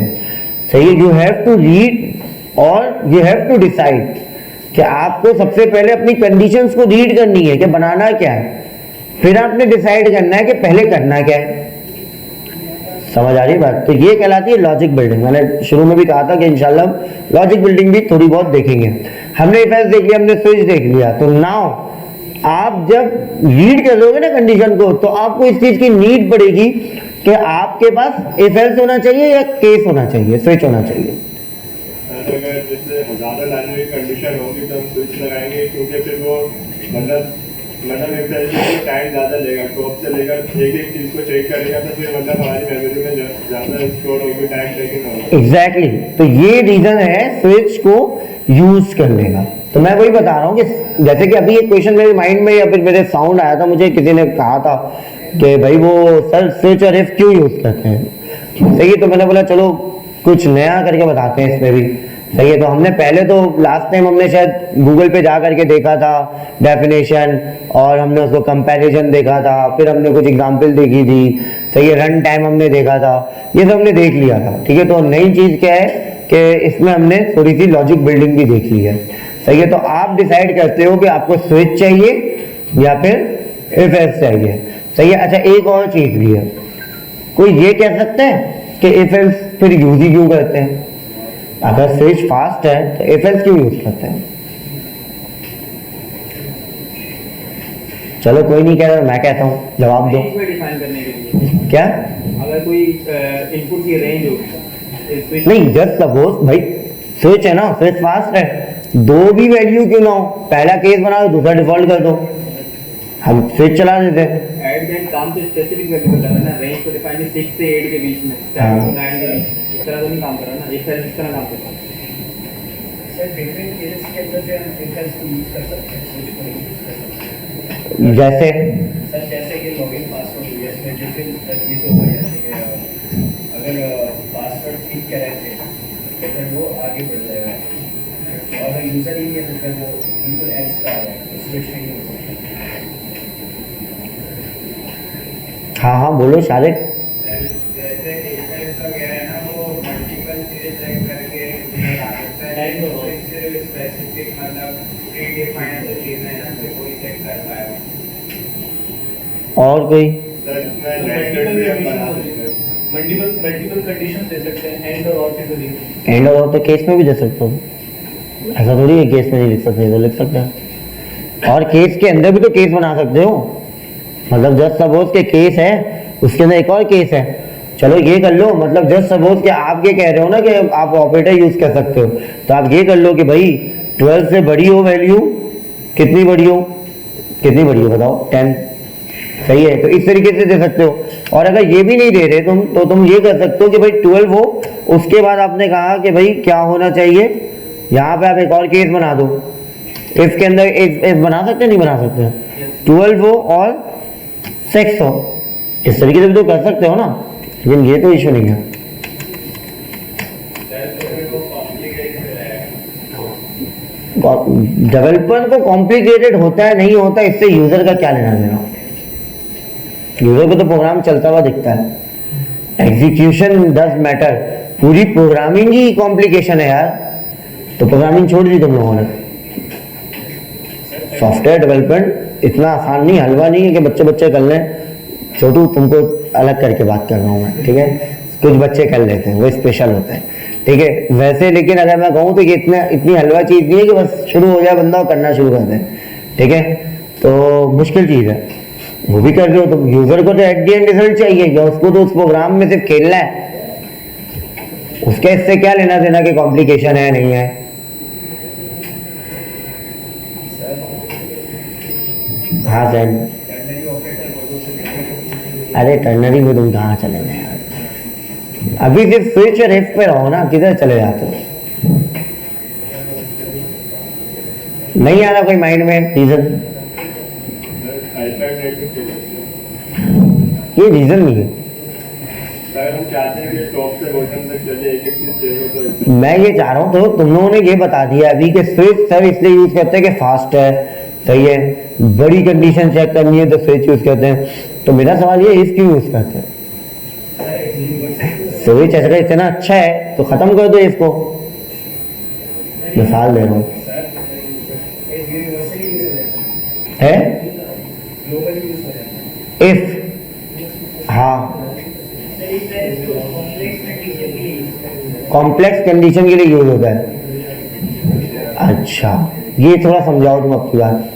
सही है? यू हैव टू रीड और यू हैव टू डिसाइड कि आपको सबसे पहले अपनी कंडीशंस को रीड करनी है कि बनाना क्या है, फिर आपने डिसाइड करना है कि पहले करना क्या है। समझ आ रही बात? तो ये कहलाती है लॉजिक बिल्डिंग। मैंने शुरू में भी कहा था कि इंशाल्लाह लॉजिक बिल्डिंग भी थोड़ी बहुत देखेंगे। हमने इफ एल्स देख लिया, हमने स्विच देख लिया, तो नाउ आप जब रीड कर लोगे ना कंडीशन को, तो आपको इस चीज की नीड पड़ेगी कि आपके पास इफ एल्स होना चाहिए या केस होना चाहिए, स्विच होना चाहिए। अगर जैसे ज़्यादा लाने की कंडीशन होगी तो हम स्विच लगाएंगे, क्योंकि फिर वो मतलब इफ एल्स में टाइम ज़्यादा लेगा। टॉप से लेकर एक चीज़ को चेक करेगा तो फिर मतलब हमारी मेमोरी में ज़्यादा स्टोर होगी, टाइम टेकिंग होगा। एग्जैक्टली, तो ये रीजन है स्विच को यूज करने का। तो मैं वही बता रहा हूँ कि जैसे कि अभी एक क्वेश्चन मेरे माइंड में या फिर मेरे साउंड आया था, मुझे किसी ने कहा था कि भाई वो सर स्विच और इफ क्यों यूज करते हैं। सही है? तो मैंने बोला चलो कुछ नया करके बताते हैं इसमें भी। सही है? तो हमने पहले तो लास्ट टाइम हमने शायद गूगल पे जा करके देखा था डेफिनेशन, और हमने उसको कंपैरिजन देखा था, फिर हमने कुछ एग्जांपल देखी थी। सही है? रन टाइम हमने देखा था, ये सब हमने देख लिया था, ठीक है? तो नई चीज क्या है कि इसमें हमने थोड़ी सी लॉजिक बिल्डिंग भी देख ली है। सही है? तो आप डिसाइड करते हो कि आपको स्विच चाहिए या फिर इफ एल्स चाहिए। सही है? अच्छा, एक और चीज भी है, कोई ये कह सकता है कि इफ एल्स फिर यूज ही क्यों करते हैं? अगर स्विच फास्ट है तो इफ एल्स क्यों यूज करते हैं? चलो कोई नहीं कह रहा, मैं कहता हूँ, जवाब दो। रेंज में डिफाइन करने के लिए क्या? अगर कोई इनपुट की रेंज होगी, नहीं, जस्ट सपोज भाई स्विच है ना, स्विच फास्ट है, दो भी वैल्यू क्यों ना हो, पहला केस बनाओ दूसरा डिफॉल्ट कर दो, हम स्विच चला देते हैं। एट द एंड काम तो स्पेसिफिक वैल्यू पे कर रहा है ना, रेंज को डिफाइन 6 से 8 के बीच में, 7 से 9 के बीच, इस तरह तो नहीं काम कर रहा ना, एक तरह इस तरह काम कर रहा है। सर डिफरेंट केसेस के अंदर जो हम इफ एल्स को यूज कर सकते हैं, स्विच को यूज कर सकते हैं। जैसे सर जैसे कि लॉगिन पासवर्ड हो गया, इसमें डिफरेंट चीज़ हो गई, जैसे कि अगर पासवर्ड ठीक करें तो फिर वो आगे बढ़ जाएगा, और अगर यूज़र ही है तो फिर वो बिल्कुल एल्स का आ रहा है, तो स्विच नहीं हो सकता। हाँ हाँ बोलो शारिक। जैसे इफ एल्स वगैरह है ना, वो मल्टीपल चीज़ें चेक करके आ सकता है, तो इससे स्पेसिफिक मतलब प्री डिफाइंड जो चीज़ें हैं ना, तो कोई चेक कर पाएगा। और कोई? मल्टीपल कंडीशन दे सकते हैं, एंड और के जरिए। एंड और तो केस में भी दे सकते हो, ऐसा थोड़ी है केस में नहीं लिख सकते, तो लिख सकते हैं। और केस के अंदर भी तो केस बना सकते हो, मतलब जस्ट सपोज के केस है, उसके अंदर एक और केस है, चलो ये कर लो, मतलब जस्ट सपोज कि आप ये कह रहे हो ना कि आप ऑपरेटर यूज कर सकते हो, तो आप ये कर लो कि भाई 12 से बड़ी हो वैल्यू, कितनी बड़ी हो, कितनी बड़ी हो बताओ, 10, सही है। तो इस तरीके से दे सकते हो। और अगर ये भी नहीं दे रहे तुम, तो तुम ये कर सकते हो कि भाई 12 हो, उसके बाद आपने कहा कि भाई क्या होना चाहिए, यहाँ पे आप एक और केस बना दो, इसके अंदर एक बना सकते हैं, नहीं बना सकते, 12 हो और 6 हो, इस तरीके से भी तो कर सकते हो ना, लेकिन ये तो इशू नहीं है। डेवलपर को कॉम्प्लिकेटेड होता है नहीं होता, इससे यूजर का क्या लेना देना, यूजर को तो प्रोग्राम चलता हुआ दिखता है। एग्जीक्यूशन डज मैटर, पूरी प्रोग्रामिंग ही कॉम्प्लिकेशन है यार, तो प्रोग्रामिंग छोड़ दी तुम लोगों ने। सॉफ्टवेयर डेवलपमेंट इतना आसान नहीं, हलवा नहीं है कि बच्चे बच्चे कर लें। छोटू तुमको अलग करके बात कर रहा हूँ मैं, ठीक है, कुछ बच्चे कर लेते हैं, वो स्पेशल होते हैं, ठीक है। वैसे लेकिन अगर मैं कहूँ तो ये इतनी हलवा चीज़ नहीं है कि बस शुरू हो जाए बंदा और करना शुरू कर दे, ठीक है, तो मुश्किल चीज़ है। वो भी कर रहे हो तो यूजर को तो एट द एंड रिजल्ट चाहिए, क्या उसको तो उस प्रोग्राम में सिर्फ खेलना है, उसके इससे क्या लेना देना कि कॉम्प्लिकेशन है नहीं है। हाँ सर, अरे टर्नरी में तुम कहाँ चले गए यार, अभी सिर्फ स्विच और इफ पे रहो ना, किधर चले जाते हो, नहीं आ रहा कोई माइंड में रीजन, ये रीजन नहीं है। हम चाहते हैं कि टॉप से बॉटम तक चले, एक चीज सेव हो तो मैं ये चाह रहा हूँ, तो तुम लोगों ने ये बता दिया अभी कि स्विच सर इसलिए यूज करते हैं कि फास्ट है, सही है, बड़ी कंडीशन चेक करनी है तो स्विच यूज करते हैं, तो मेरा सवाल ये इफ क्यों यूज करते हैं, स्विच अगर इतना अच्छा है तो खत्म कर दो इसको, मिसाल दे रहा हूँ है इफ, हाँ कॉम्प्लेक्स कंडीशन के लिए यूज होता है। अच्छा ये थोड़ा समझाओ तुम आपकी बात।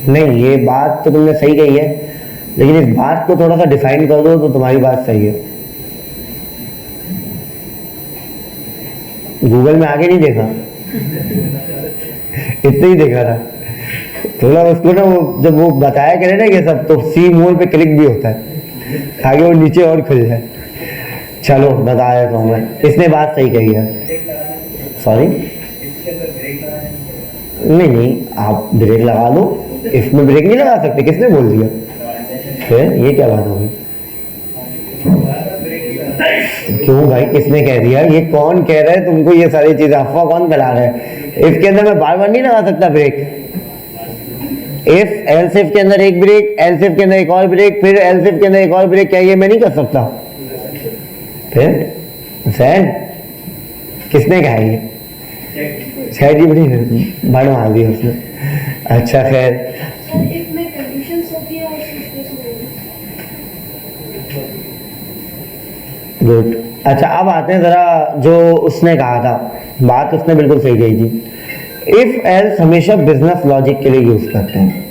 नहीं ये बात तो तुमने सही कही है, लेकिन इस बात को थोड़ा सा डिफाइन कर दो तो तुम्हारी बात सही है। गूगल में आगे नहीं देखा, इतना ही देखा था, थोड़ा उसको ना वो जब वो बताया करे ना ये सब, तो सी मोर पे क्लिक भी होता है, आगे वो नीचे और खुल जाए। चलो बताया तो मैं, इसने बात सही कही है। सॉरी नहीं आप ब्रेक लगा लो, इसमें ब्रेक नहीं लगा सकते, किसने बोल दिया, फिर ये क्या बात होगी, क्यों भाई किसने कह दिया, ये कौन कह रहा है तुमको ये सारी चीजें, अफवाह कौन फैला रहा है, इसके अंदर मैं बार बार नहीं लगा सकता ब्रेक, इफ एल्स इफ के अंदर एक ब्रेक, एल्स इफ के अंदर एक और ब्रेक, फिर एल्स इफ के अंदर एक और ब्रेक, क्या ये मैं नहीं कर सकता, फिर सैन किसने कहा ये, शायद ही बड़ी बड़ मार दी उसने। अच्छा खैर सर इफ में कंडीशंस होती है और स्विच गुड। अच्छा अब आते हैं जरा जो उसने कहा था, बात उसने बिल्कुल सही कही थी। इफ एल्स हमेशा बिजनेस लॉजिक के लिए यूज करते हैं,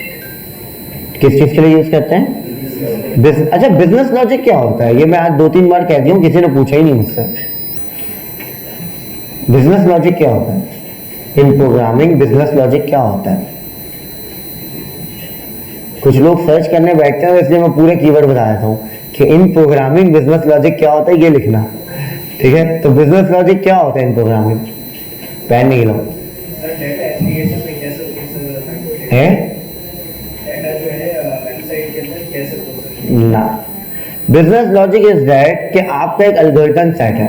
किस चीज के लिए यूज करते हैं, अच्छा बिजनेस लॉजिक क्या होता है, ये मैं आज 2-3 बार कह दिया हूँ, किसी ने पूछा ही नहीं मुझसे। बिजनेस लॉजिक क्या होता है इन प्रोग्रामिंग, बिजनेस लॉजिक क्या होता है, कुछ लोग सर्च करने बैठते हैं, इसलिए मैं पूरे कीवर्ड बता देता हूँ कि इन प्रोग्रामिंग बिजनेस लॉजिक क्या होता है, ये लिखना, ठीक है। तो बिजनेस लॉजिक क्या होता है इन प्रोग्रामिंग, पेन नहीं लो है ना। बिजनेस लॉजिक इज दैट कि आपका एक एल्गोरिथम सेट है,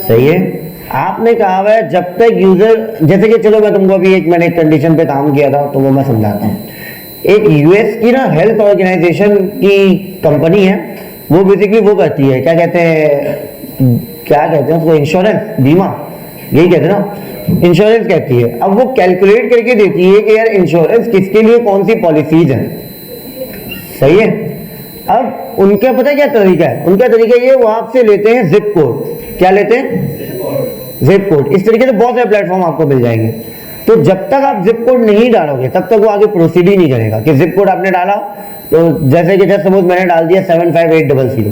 सही है, आपने कहा हुआ है जब तक यूजर, जैसे कि चलो मैं तुमको अभी मैंने एक कंडीशन पे काम किया था तो वो मैं समझाता हूँ। एक यूएस की ना हेल्थ ऑर्गेनाइजेशन की कंपनी है, वो बेसिकली वो करती है, क्या कहते हैं उसको, इंश्योरेंस, बीमा, यही कहते हैं ना, इंश्योरेंस कहती है। अब वो कैलकुलेट करके देती है कि यार इंश्योरेंस किसके लिए कौन सी पॉलिसीज है, सही है। अब उनका पता क्या तरीका है, उनका तरीका ये, वो आपसे लेते हैं जिप कोड। क्या लेते हैं? Zip code. इस तरीके से बहुत सारे प्लेटफॉर्म आपको मिल जाएंगे। तो जब तक आप जिप कोड नहीं डालोगे तब तक वो आगे प्रोसीड ही नहीं करेगा। कि जिप कोड आपने डाला तो जैसे कि जैसे सपोज मैंने डाल दिया 75800,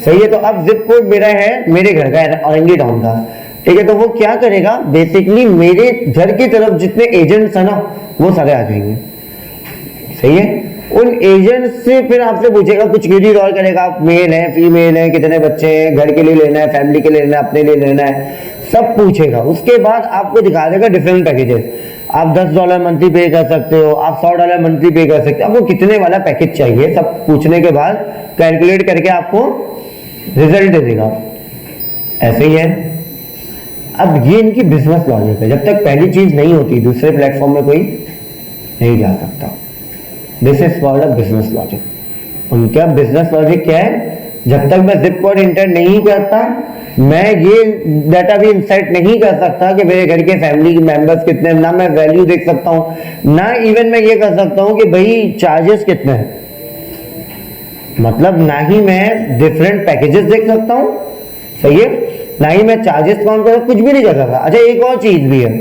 सही है, तो अब जिप कोड मेरा है मेरे घर का, औरंगी टाउन का, ठीक है। तो वो क्या करेगा, बेसिकली मेरे घर की तरफ जितने एजेंट्स है ना वो सारे आ जाएंगे, सही है। उन एजेंट से फिर आपसे पूछेगा, कुछ क्वेरीज और करेगा, मेल है फीमेल है, कितने बच्चे हैं, घर के लिए लेना है, फैमिली के लिए लेना है, अपने लिए लेना है, सब पूछेगा। उसके बाद आपको दिखा देगा डिफरेंट पैकेजेस। आप $10 मंथली पे कर सकते हो, आप $100 मंथली पे कर सकते हो, आपको कितने वाला पैकेज चाहिए, सब पूछने के बाद कैलकुलेट करके आपको रिजल्ट दे देगा। ऐसे ही है। अब ये इनकी बिजनेस लॉजिक है। जब तक पहली चीज नहीं होती दूसरे प्लेटफॉर्म में कोई नहीं जा सकता। This is called a business logic. उनका बिजनेस लॉजिक क्या है, जब तक मैं जिप कोड इंटर नहीं करता, मैं ये डाटा भी इंसाइट नहीं कर सकता कि मेरे घर के फैमिली मेंबर्स कितने, ना मैं वैल्यू देख सकता हूं, ना इवन मैं ये कर सकता हूं कि भाई चार्जेस कितने हैं, मतलब ना ही मैं डिफरेंट पैकेजेस देख सकता हूं, सही है, ना ही मैं चार्जेस काउंट कर, कुछ भी नहीं कर सकता। अच्छा एक और चीज भी है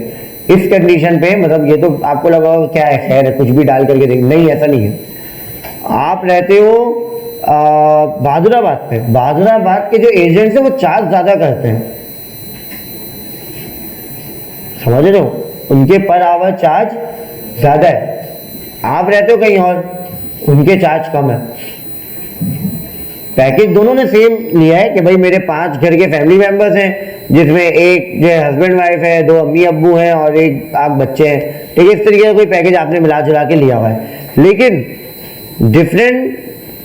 इस कंडीशन पे, मतलब ये तो आपको लगा क्या है, खैर कुछ भी डाल करके देख, नहीं ऐसा नहीं है। आप रहते हो बहादुराबाद पे, बहादुराबाद के जो एजेंट्स हैं वो चार्ज ज्यादा करते हैं, समझ रहे हो, उनके पर आवर चार्ज ज्यादा है। आप रहते हो कहीं और, उनके चार्ज कम है। पैकेज दोनों ने सेम लिया है कि भाई मेरे 5 घर के फैमिली मेंबर्स हैं, जिसमें एक जो हस्बैंड वाइफ है, 2 अम्मी अब्बू हैं और 1 बच्चे हैं, ठीक है। इस तरीके का कोई पैकेज आपने मिला जुला के लिया हुआ है, लेकिन डिफरेंट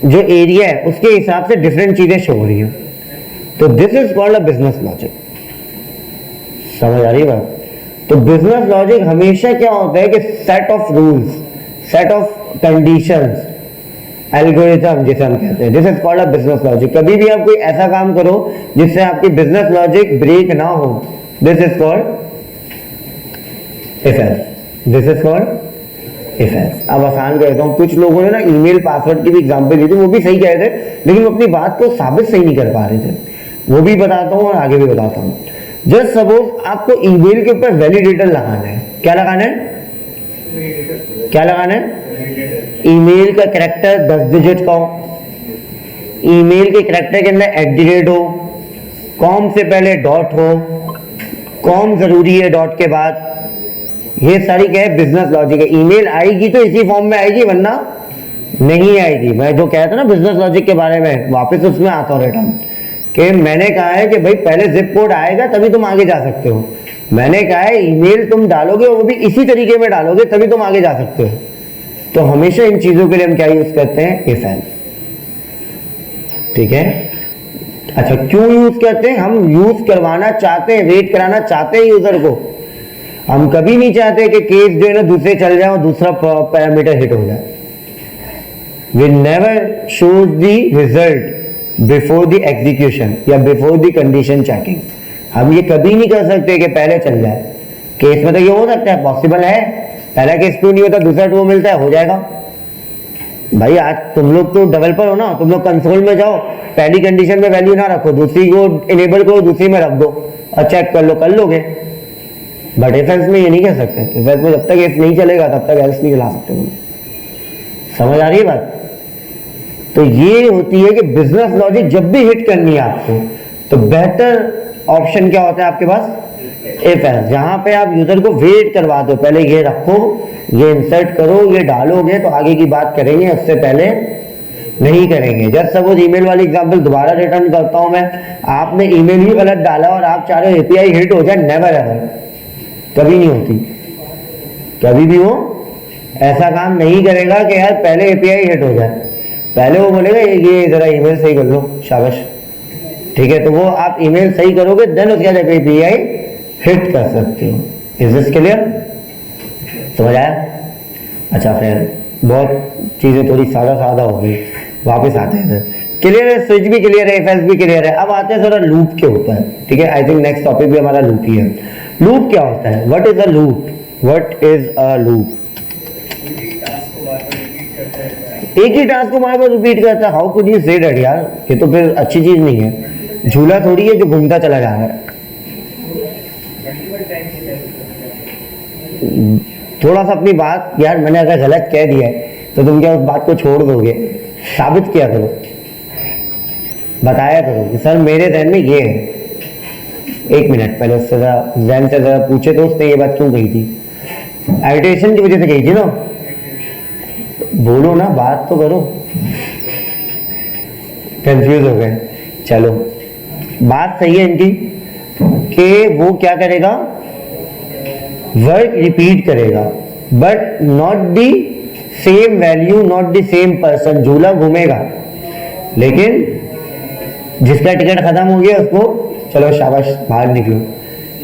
जो एरिया है उसके हिसाब से डिफरेंट चीजें शो हो रही हैं। तो this is called a business logic. समझ आ रही है बात? तो बिजनेस लॉजिक हमेशा क्या होता है कि set of rules, set of conditions, algorithm जिसे हम कहते हैं, this is called a business logic. कभी भी आप कोई ऐसा काम करो जिससे आपकी बिजनेस लॉजिक ब्रेक ना हो, this is called if else. This is called if else. अब आसान कहता हूं, कुछ लोगों ने ना ईमेल पासवर्ड की भी एग्जांपल दी थी, वो भी सही कह रहे थे, लेकिन वो अपनी बात को साबित सही नहीं कर पा रहे थे। वो भी बताता हूं और आगे भी बताता हूं। जस्ट सपोज आपको ईमेल के ऊपर वैलिडेटर लगाना है। क्या लगाना है? क्या लगाना है? ईमेल का कैरेक्टर 10 डिजिट का हो, ईमेल के कैरेक्टर के अंदर @ हो, कॉम से पहले डॉट हो, कॉम जरूरी है डॉट के बाद। ये सारी क्या है? बिजनेस लॉजिक है। ईमेल आएगी तो इसी फॉर्म में आएगी, वरना नहीं आएगी। मैं जो कहता ना बिजनेस लॉजिक के बारे में, वापस उसमें आता हूँ रिटर्न, कि मैंने कहा है कि भाई पहले जिप कोड आएगा तभी तुम आगे जा सकते हो। मैंने कहा है ईमेल तुम डालोगे वो भी इसी तरीके में डालोगे तभी तुम आगे जा सकते हो। तो हमेशा इन चीजों के लिए हम क्या यूज करते हैं? If else. ठीक है। अच्छा क्यों यूज करते हैं? हम यूज करवाना चाहते हैं, वेट कराना चाहते हैं यूजर को। हम कभी नहीं चाहते कि केस जो है ना दूसरे चल जाए और दूसरा पैरामीटर हिट हो जाए। We never shows the result before the execution या बिफोर द कंडीशन चेकिंग। हम ये कभी नहीं कर सकते कि पहले चल जाए। केस में तो ये हो सकता है, पॉसिबल है, पहला केस ट्रू नहीं होता दूसरा ट्रू मिलता है, हो जाएगा। भाई आज तुम लोग तो डेवलपर हो ना, तुम लोग कंसोल में जाओ, पहली कंडीशन में वैल्यू ना रखो, दूसरी को इनेबल करो, दूसरी में रख दो और चेक कर लो, कर लोगे। बट इफ एल्स में ये नहीं कर सकते। इफ एल्स में जब तक इफ नहीं चलेगा तब तक एल्स नहीं चला सकते तुम। समझ आ रही है बात? तो ये होती है कि बिजनेस लॉजिक जब भी हिट करनी है आपको, तो बेहतर ऑप्शन क्या होता है आपके पास? If else. जहां पे आप यूजर को वेट करवा दो, पहले ये रखो, ये इंसर्ट करो, ये डालोगे तो आगे की बात करेंगे, उससे पहले नहीं करेंगे। जस्ट सपोज ईमेल वाली एग्जांपल दोबारा रिटर्न करता हूं मैं। आपने ईमेल ही गलत डाला और आप चाह रहे हो एपीआई हिट हो जाए, नेवर एवर, कभी नहीं होती। कभी भी वो ऐसा काम नहीं करेगा कि यार पहले एपीआई हिट हो जाए। पहले वो बोलेगा ये जरा ईमेल सही कर लो, शाबाश, ठीक है। तो वो आप ईमेल सही करोगे, देन उसके बाद एपीआई हिट कर सकते हो। Is this clear? समझ आया? अच्छा फिर बहुत चीजें थोड़ी सादा हो गई, वापस आते हैं। क्लियर है? स्विच भी क्लियर है, इफ एल्स भी क्लियर है। अब आते हैं जरा लूप के ऊपर, ठीक है। आई थिंक नेक्स्ट टॉपिक भी हमारा लूप ही है। लूप क्या होता है? What is a loop? What is a loop? Task को बार बार रिपीट करते रहना है। एक ही टास्क को बार बार रिपीट करता है। How could you say that यार? ये तो फिर अच्छी चीज नहीं है। झूला थोड़ी है जो घूमता चला जा रहा है। मल्टीपल टाइम्स ही टेस्ट थोड़ा सा अपनी बात, यार मैंने अगर गलत कह दिया है तो तुम क्या उस बात को छोड़ दोगे? साबित किया करो, बताया करो कि सर मेरे ध्यान में ये है। एक मिनट पहले उससे जैन से जरा पूछे तो उसने ये बात क्यों कही थी? एडिटेशन की वजह से कही थी ना? बोलो ना, बात तो करो। कंफ्यूज हो गए। चलो, बात सही है इनकी कि वो क्या करेगा? वर्क रिपीट करेगा, but not the same value, not the same person. झूला घूमेगा लेकिन जिसका टिकट खत्म हो गया उसको चलो शाबाश बाहर निकलो।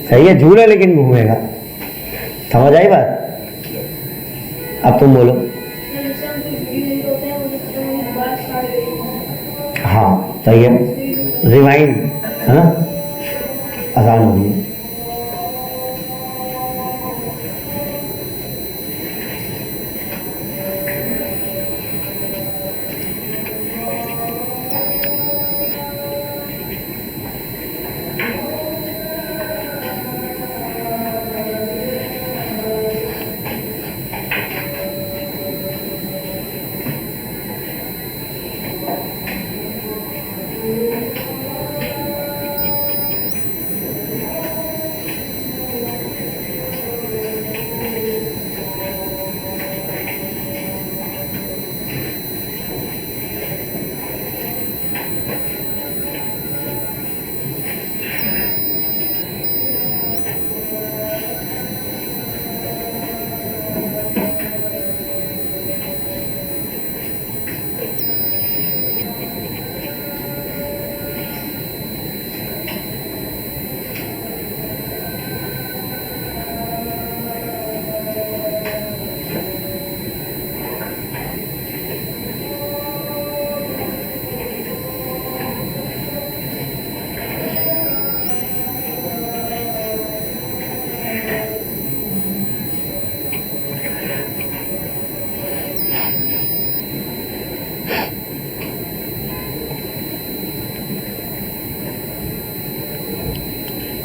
सही है, झूला लेकिन घूमेगा। समझ आई बात? अब तुम बोलो। जैसे हम कोई वीडियो एडिट होते हैं, मुझे खत्म होने के बाद स्टार्ट करेंगे। हाँ सही है, रिवाइंड है ना, आसान हो गई।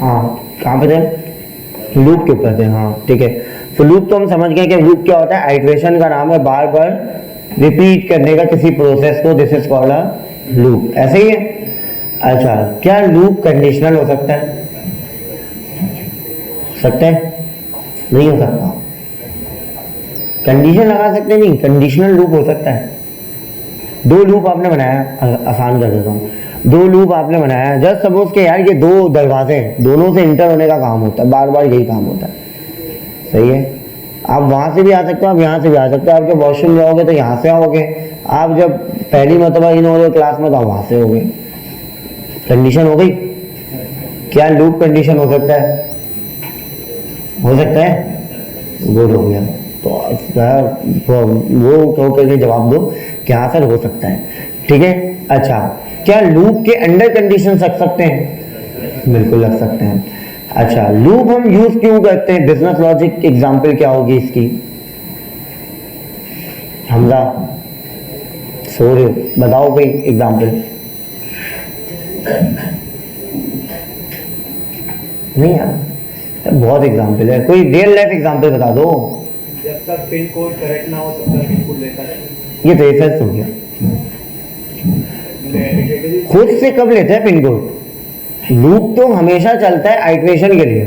हाँ कहाँ पे थे? लूप के ऊपर थे। हाँ ठीक है, तो लूप तो हम समझ गए कि लूप क्या होता है। आइट्रेशन का नाम है बार बार रिपीट करने का किसी प्रोसेस को। This is called a loop. ऐसे ही है। अच्छा, क्या लूप कंडीशनल हो सकता है? सकता है? नहीं हो सकता। कंडीशन लगा सकते नहीं, कंडीशनल लूप हो सकता है। दो लूप आपने बनाया, आसान कर देता हूँ। दो लूप आपने बनाया, जस्ट सपोज के यार ये दो दरवाजे हैं, दोनों से इंटर होने का काम होता है, बार बार यही काम होता है। सही है, आप वहां से भी आ सकते हो, आप यहाँ से भी आ सकते हो। आप जब वॉशरूम जाओगे तो यहाँ से आओगे, आप जब पहली मरतबा इन हो क्लास में तो वहां से होगे। कंडीशन हो गई। क्या लूप कंडीशन हो सकता है? हो सकता है, गुड हो गया। तो वो कहो करके जवाब दो कि हाँ सर हो सकता है। ठीक है। अच्छा, क्या लूप के अंडर कंडीशन रख सकते हैं? बिल्कुल रख सकते हैं। अच्छा, लूप हम यूज क्यों करते हैं? बिजनेस लॉजिक एग्जांपल क्या होगी इसकी? हमजा सो रहे हो, बताओ कोई एग्जांपल। नहीं यार, बहुत एग्जांपल है, कोई रियल लाइफ एग्जांपल बता दो। जब तक पिन कोड करेक्ट ना हो तब तक इनपुट लेता है। ये तो एफएस हो गया। खुद से कब लेते हैं पिन कोड? लूप तो हमेशा चलता है आइट्रेशन के लिए।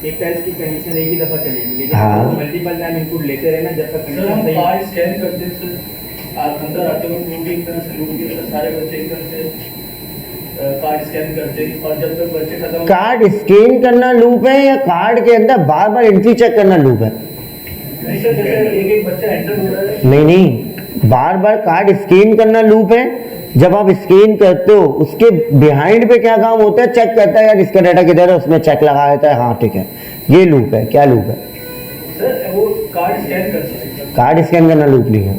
एक टाइप की कंडीशन एक ही दफा चलेगी, लेकिन हाँ। मल्टीपल टाइम इनपुट लेते रहना जब तक सर हम कंडीशन कार्ड स्कैन करते हैं सर, आप अंदर आते हो लूप की तरह से, लूप की तरह सारे बच्चे एक तरह से कार्ड स्कैन करते हैं, और जब तक बच्चे खत्म कार्ड स्कैन करना लूप है या कार्ड के अंदर बार बार एंट्री चेक करना लूप है? नहीं सर, जैसे एक एक बच्चा एंटर हो रहा है। नहीं नहीं, बार बार कार्ड स्कैन करना लूप है। जब आप स्कैन करते हो उसके बिहाइंड पे क्या काम होता है? चेक करता है यार इसका डाटा किधर है, उसमें चेक लगा देता है। हाँ ठीक है, ये लूप है। क्या लूप है? सर वो कार्ड स्कैन करते हैं। कार्ड स्कैन करना लूप नहीं है।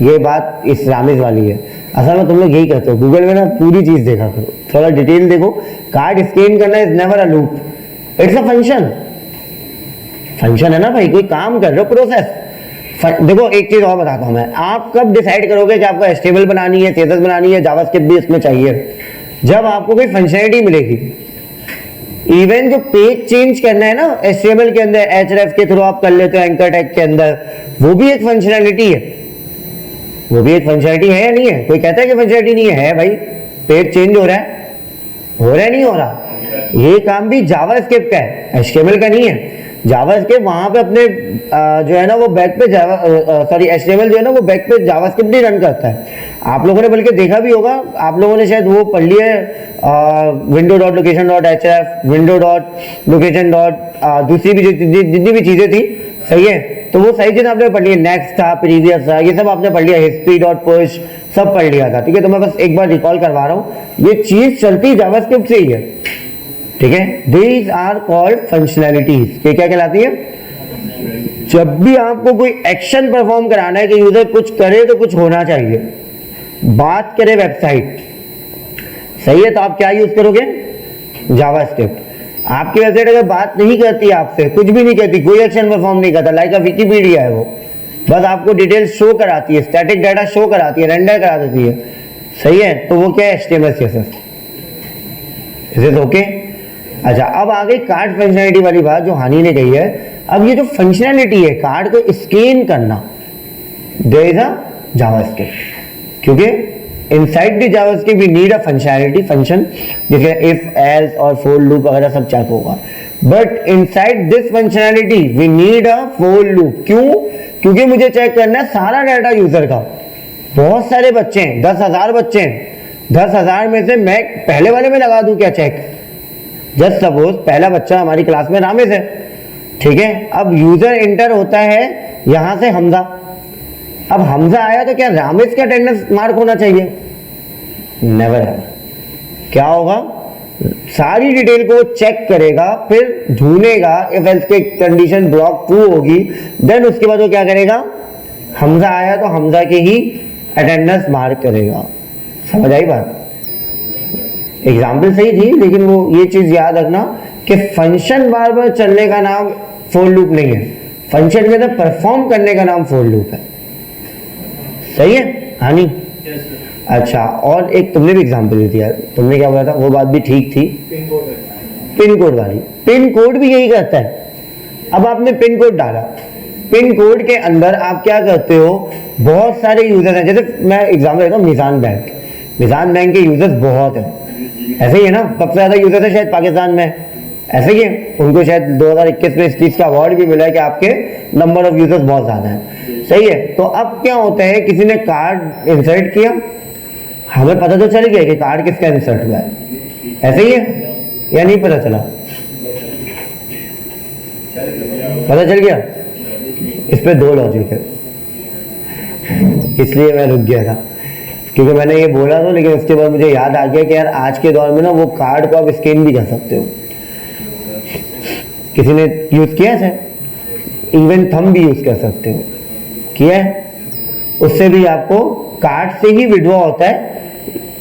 ये बात इस रामिज वाली है। असल में तुम लोग यही करते हो, गूगल में ना पूरी चीज देखा करो, थोड़ा डिटेल देखो। कार्ड स्कैन करना is never a loop, it's a function. Function है ना भाई, कोई काम कर रहे हो, प्रोसेस। देखो एक चीज और बताता हूं मैं, आप कब डिसाइड करोगे कि आपको HTML बनानी है, CSS बनानी है, जावास्क्रिप्ट भी इसमें चाहिए? जब आपको कोई फंक्शनैलिटी मिलेगी। इवन जो पेज चेंज करना है ना HTML के अंदर, href के थ्रू आप कर लेते हो एंकर टैग के अंदर, वो भी एक फंक्शनैलिटी है। वो भी एक फंक्शनैलिटी है या नहीं है? कोई कहता है कि फंक्शनैलिटी नहीं है भाई, पेज चेंज हो रहा है नहीं हो रहा? ये काम भी जावास्क्रिप्ट का है, HTML का नहीं है। जावास्क्रिप्ट वहां पे अपने जो है ना वो बैक पे HTML जो है ना वो बैक पे जावास्क्रिप्ट ही रन करता है। आप लोगों ने बल्कि देखा भी होगा, आप लोगों ने शायद वो पढ़ लिया है window.location.href, window.location. दूसरी भी जितनी भी चीजें थी, सही है, तो वो सही चीज आपने पढ़ लिया। नेक्स्ट था, प्रीवियस था, ये सब आपने पढ़ लिया, history.push सब पढ़ लिया था, ठीक है। तो मैं बस एक बार रिकॉल करवा रहा हूँ, ये चीज चलती जावास्क्रिप्ट से ही है, ठीक है। These are called functionalities. ये क्या कहलाती है? जब भी आपको कोई एक्शन परफॉर्म कराना है कि यूजर कुछ करे तो कुछ होना चाहिए, बात करे वेबसाइट, सही है, तो आप क्या यूज करोगे? जावास्क्रिप्ट। आपकी वेबसाइट अगर बात नहीं करती आपसे, कुछ भी नहीं कहती, कोई एक्शन परफॉर्म नहीं करता, लाइक विकिपीडिया है वो, बस आपको डिटेल्स शो कराती है, स्टैटिक डाटा शो कराती है, रेंडर करा देती है, सही है, तो वो क्या है? HTML CSS। Is it okay? अच्छा, अब आ गई कार्ड फंक्शनैलिटी वाली बात जो हानि ने कही है। अब ये जो फंक्शनैलिटी है कार्ड को स्कैन करना, देयर इज अ जावास्क्रिप्ट, क्योंकि inside the JavaScript we need a functionality, function जैसे इफ, एल्स और फॉर लूप वगैरह सब चेक होगा। But inside this functionality we need a for loop. क्यों? क्योंकि मुझे चेक करना है सारा डाटा यूजर का। बहुत सारे बच्चे हैं, 10,000 बच्चे हैं, 10,000 में से मैं पहले वाले में लगा दूं क्या चेक? जस्ट सपोज पहला बच्चा हमारी क्लास में रामेश है, ठीक है। अब यूजर एंटर होता है यहां से हमजा, अब हमजा आया तो क्या रामेश का अटेंडेंस मार्क होना चाहिए? नेवर है। क्या होगा? सारी डिटेल को चेक करेगा, फिर ढूंढेगा, इफ एल्स के कंडीशन ब्लॉक ट्रू होगी, देन उसके बाद वो क्या करेगा? हमजा आया तो हमजा के ही अटेंडेंस मार्क करेगा। समझ आई बात? एग्जाम्पल सही थी, लेकिन वो ये चीज याद रखना कि फंक्शन बार बार चलने का नाम फॉर लूप नहीं है, फंक्शन के अंदर परफॉर्म करने का नाम फॉर लूप है, सही है हानि? अच्छा, और एक तुमने भी एग्जाम्पल दे दिया, तुमने क्या बोला था, वो बात भी ठीक थी, पिन कोड वाली। पिन कोड भी यही करता है। अब आपने पिन कोड डाला, पिन कोड के अंदर आप क्या करते हो, बहुत सारे यूजर्स हैं, जैसे मैं एग्जाम्पल देता हूँ, निजान बैंक, निजान बैंक के यूजर्स बहुत हैं, ऐसे ही है ना, सबसे ज्यादा यूजर है शायद पाकिस्तान में, ऐसे ही है। उनको शायद 2021 में इस चीज का अवार्ड भी मिला है कि आपके नंबर ऑफ यूजर्स बहुत ज्यादा है, सही है। तो अब क्या होता है, किसी ने कार्ड इंसर्ट किया, हमें पता तो चल गया कि कार्ड किसका इंसर्ट हुआ है, ऐसे ही है या नहीं पता चला? पता चल गया। इस पे दो लॉजिक है, इसलिए मैं रुक गया था, क्योंकि मैंने ये बोला था, लेकिन उसके बाद मुझे याद आ गया कि यार आज के दौर में ना वो कार्ड को आप स्कैन भी कर सकते हो। किसी ने यूज किया है, इवन थंब भी यूज कर सकते हो, किया है, उससे भी आपको कार्ड से ही विड्रॉ होता है।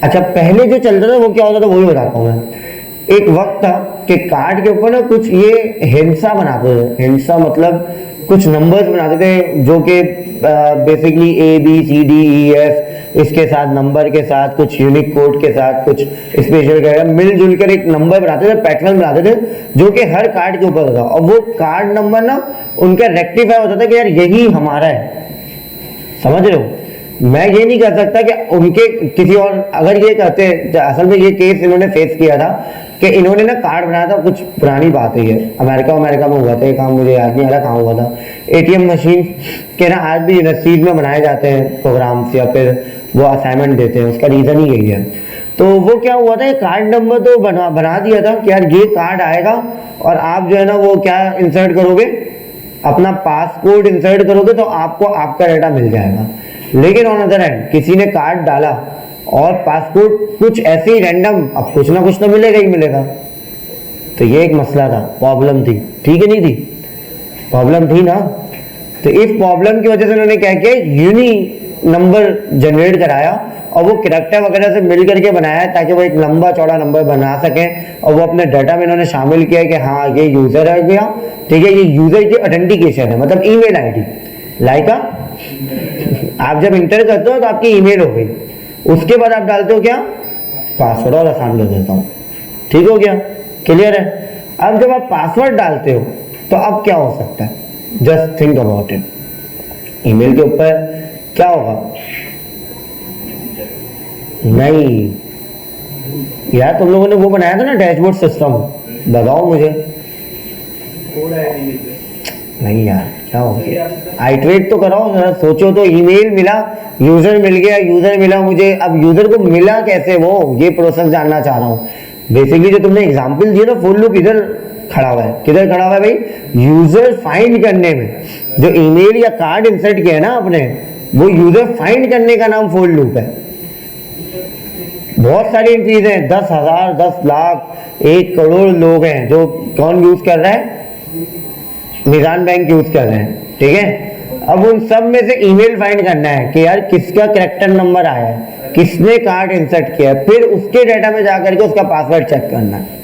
अच्छा, पहले जो चलता था वो क्या होता था, वही बताता हूँ मैं। एक वक्त था कि कार्ड के ऊपर ना कुछ ये हिंसा बनाते थे, हिंसा मतलब कुछ नंबर्स बनाते थे जो कि बेसिकली ABCDEF, इसके साथ नंबर के साथ कुछ यूनिक कोड के साथ कुछ स्पेशल मिलजुल कर एक नंबर बनाते थे, पैटर्न बनाते थे जो कि हर कार्ड के ऊपर होता। और वो कार्ड नंबर ना उनका रेक्टिफाई होता था कि यार यही हमारा है, समझ रहे हो। मैं ये नहीं कर सकता कि उनके किसी और, अगर ये कहते हैं, असल में ये केस इन्होंने फेस किया था कि इन्होंने ना कार्ड बनाया था, कुछ पुरानी बात है ये, अमेरिका में हुआ था ये काम, मुझे याद नहीं आ रहा कहाँ हुआ था। ATM मशीन के ना आज भी यूनिवर्सिटीज में बनाए जाते हैं प्रोग्राम्स, या फिर वो असाइनमेंट देते हैं, उसका रीजन ही यही है। तो वो क्या हुआ था, कार्ड नंबर तो बना दिया था कि यार ये कार्ड आएगा और आप जो है ना वो क्या इंसर्ट करोगे, अपना पासकोड इंसर्ट करोगे तो आपको आपका डाटा मिल जाएगा। लेकिन ऑन अदर हैंड किसी ने कार्ड डाला और पासपोर्ट कुछ ऐसे ही रैंडम, अब कुछ ना कुछ तो मिलेगा ही मिलेगा। तो ये एक मसला था, प्रॉब्लम थी, ठीक है नहीं थी, प्रॉब्लम थी ना। तो इस प्रॉब्लम की वजह से उन्होंने क्या किया, नंबर जनरेट कराया और वो कैरेक्टर वगैरह से मिल करके बनाया है ताकि वो एक लंबा चौड़ा नंबर बना सकें और वो अपने डाटा में इन्होंने शामिल किया है कि हाँ ये यूजर है गया, ठीक है, ये यूजर की ऑथेंटिकेशन है, मतलब ईमेल आईडी लाइक आप जब इंटर करते हो तो आपकी ईमेल हो गई, उसके बाद आप डालते हो क्या पासवर्ड, और आसान कर देता हूँ, ठीक हो गया, क्लियर है। अब जब आप पासवर्ड डालते हो तो अब क्या हो सकता है, just think about it, email के ऊपर क्या होगा, नहीं यार तुम लोगों ने वो बनाया था ना डैशबोर्ड सिस्टम, बताओ मुझे, कोड है ईमेल पे। नहीं यार क्या हो गया, आइटरेट तो कराओ जरा, सोचो तो, ईमेल मिला, यूजर मिल गया, यूजर मिला मुझे, अब यूजर को मिला कैसे वो, ये प्रोसेस जानना चाह रहा हूँ। बेसिकली जो तुमने एग्जांपल दिया ना, फुल लूप इधर खड़ा हुआ है, किधर खड़ा हुआ है भाई, यूजर फाइंड करने में, जो ईमेल या कार्ड इंसर्ट किया है ना आपने, वो यूजर फाइंड करने का नाम फुल लूप है। बहुत सारी चीजें, 10,000, 10 लाख, 1 करोड़ लोग हैं जो कौन यूज कर रहा है, निजाम बैंक यूज कर रहे हैं, ठीक है। अब उन सब में से ईमेल फाइंड करना है कि यार किसका कैरेक्टर नंबर आया है, किसने कार्ड इंसर्ट किया है, फिर उसके डाटा में जाकर के उसका पासवर्ड चेक करना है।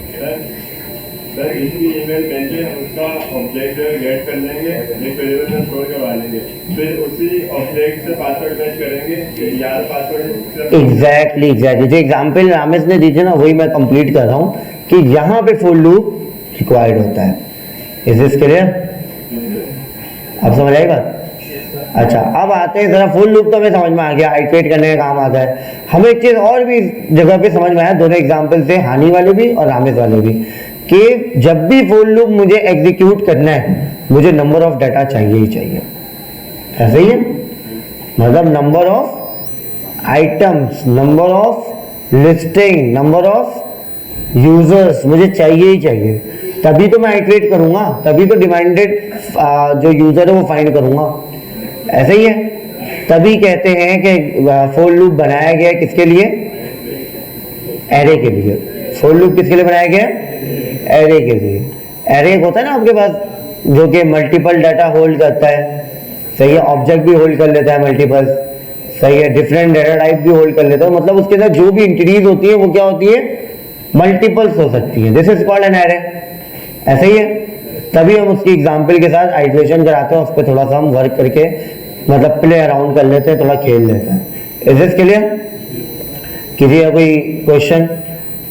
सर इसी ईमेल भेजे उसका ऑब्जेक्ट गेट कर लेंगे, एक वेरिएबल में स्टोर करवा लेंगे, फिर उसी ऑब्जेक्ट से पासवर्ड मैच करेंगे कि यार पासवर्ड एग्जैक्टली जो एग्जांपल रामेश ने दी थी ना, वही मैं कंप्लीट कर रहा हूँ कि यहाँ पे फुल लूप रिक्वायर्ड होता है। इज दिस क्लियर, अब समझ आई बात। अच्छा अब आते हैं जरा, फुल लूप तो हमें समझ में आ गया, आइटरेट करने का काम आता है। हमें एक चीज और भी जगह पे समझ में आया, दोनों एग्जांपल से, हानि वाले भी और रामेश वाले भी, कि जब भी फुल लूप मुझे एग्जीक्यूट करना है मुझे नंबर ऑफ डाटा चाहिए ही चाहिए, ऐसे ही है, मतलब number of items, number of listing, number of users मुझे चाहिए ही चाहिए, तभी तो मैं आइटरेट करूंगा, तभी तो डिमांडेड जो यूजर है वो फाइंड करूंगा, ऐसे ही है। तभी कहते हैं कि फॉर लूप बनाया गया किसके लिए, एरे के लिए। फॉर लूप किसके लिए बनाया गया, एरे के लिए। एरे होता है ना आपके पास जो कि मल्टीपल डाटा होल्ड करता है, सही है, ऑब्जेक्ट भी होल्ड कर लेता है मल्टीपल, सही है, डिफरेंट डाटा टाइप भी होल्ड कर लेता है, मतलब उसके अंदर जो भी इंटीजर्स होती है वो क्या होती है, मल्टीपल्स हो सकती है, this is called an array, ऐसे ही है। तभी हम उसकी एग्जाम्पल के साथ आइटरेशन कराते हैं, उस पर थोड़ा सा हम वर्क करके मतलब प्ले अराउंड कर लेते हैं, थोड़ा खेल लेते हैं। इज दिस क्लियर, किसी का कोई क्वेश्चन?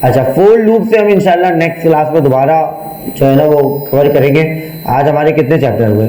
अच्छा, फॉर लूप से हम इंशाल्लाह नेक्स्ट क्लास में दोबारा जो है ना वो कवर करेंगे। आज हमारे कितने चैप्टर हुए?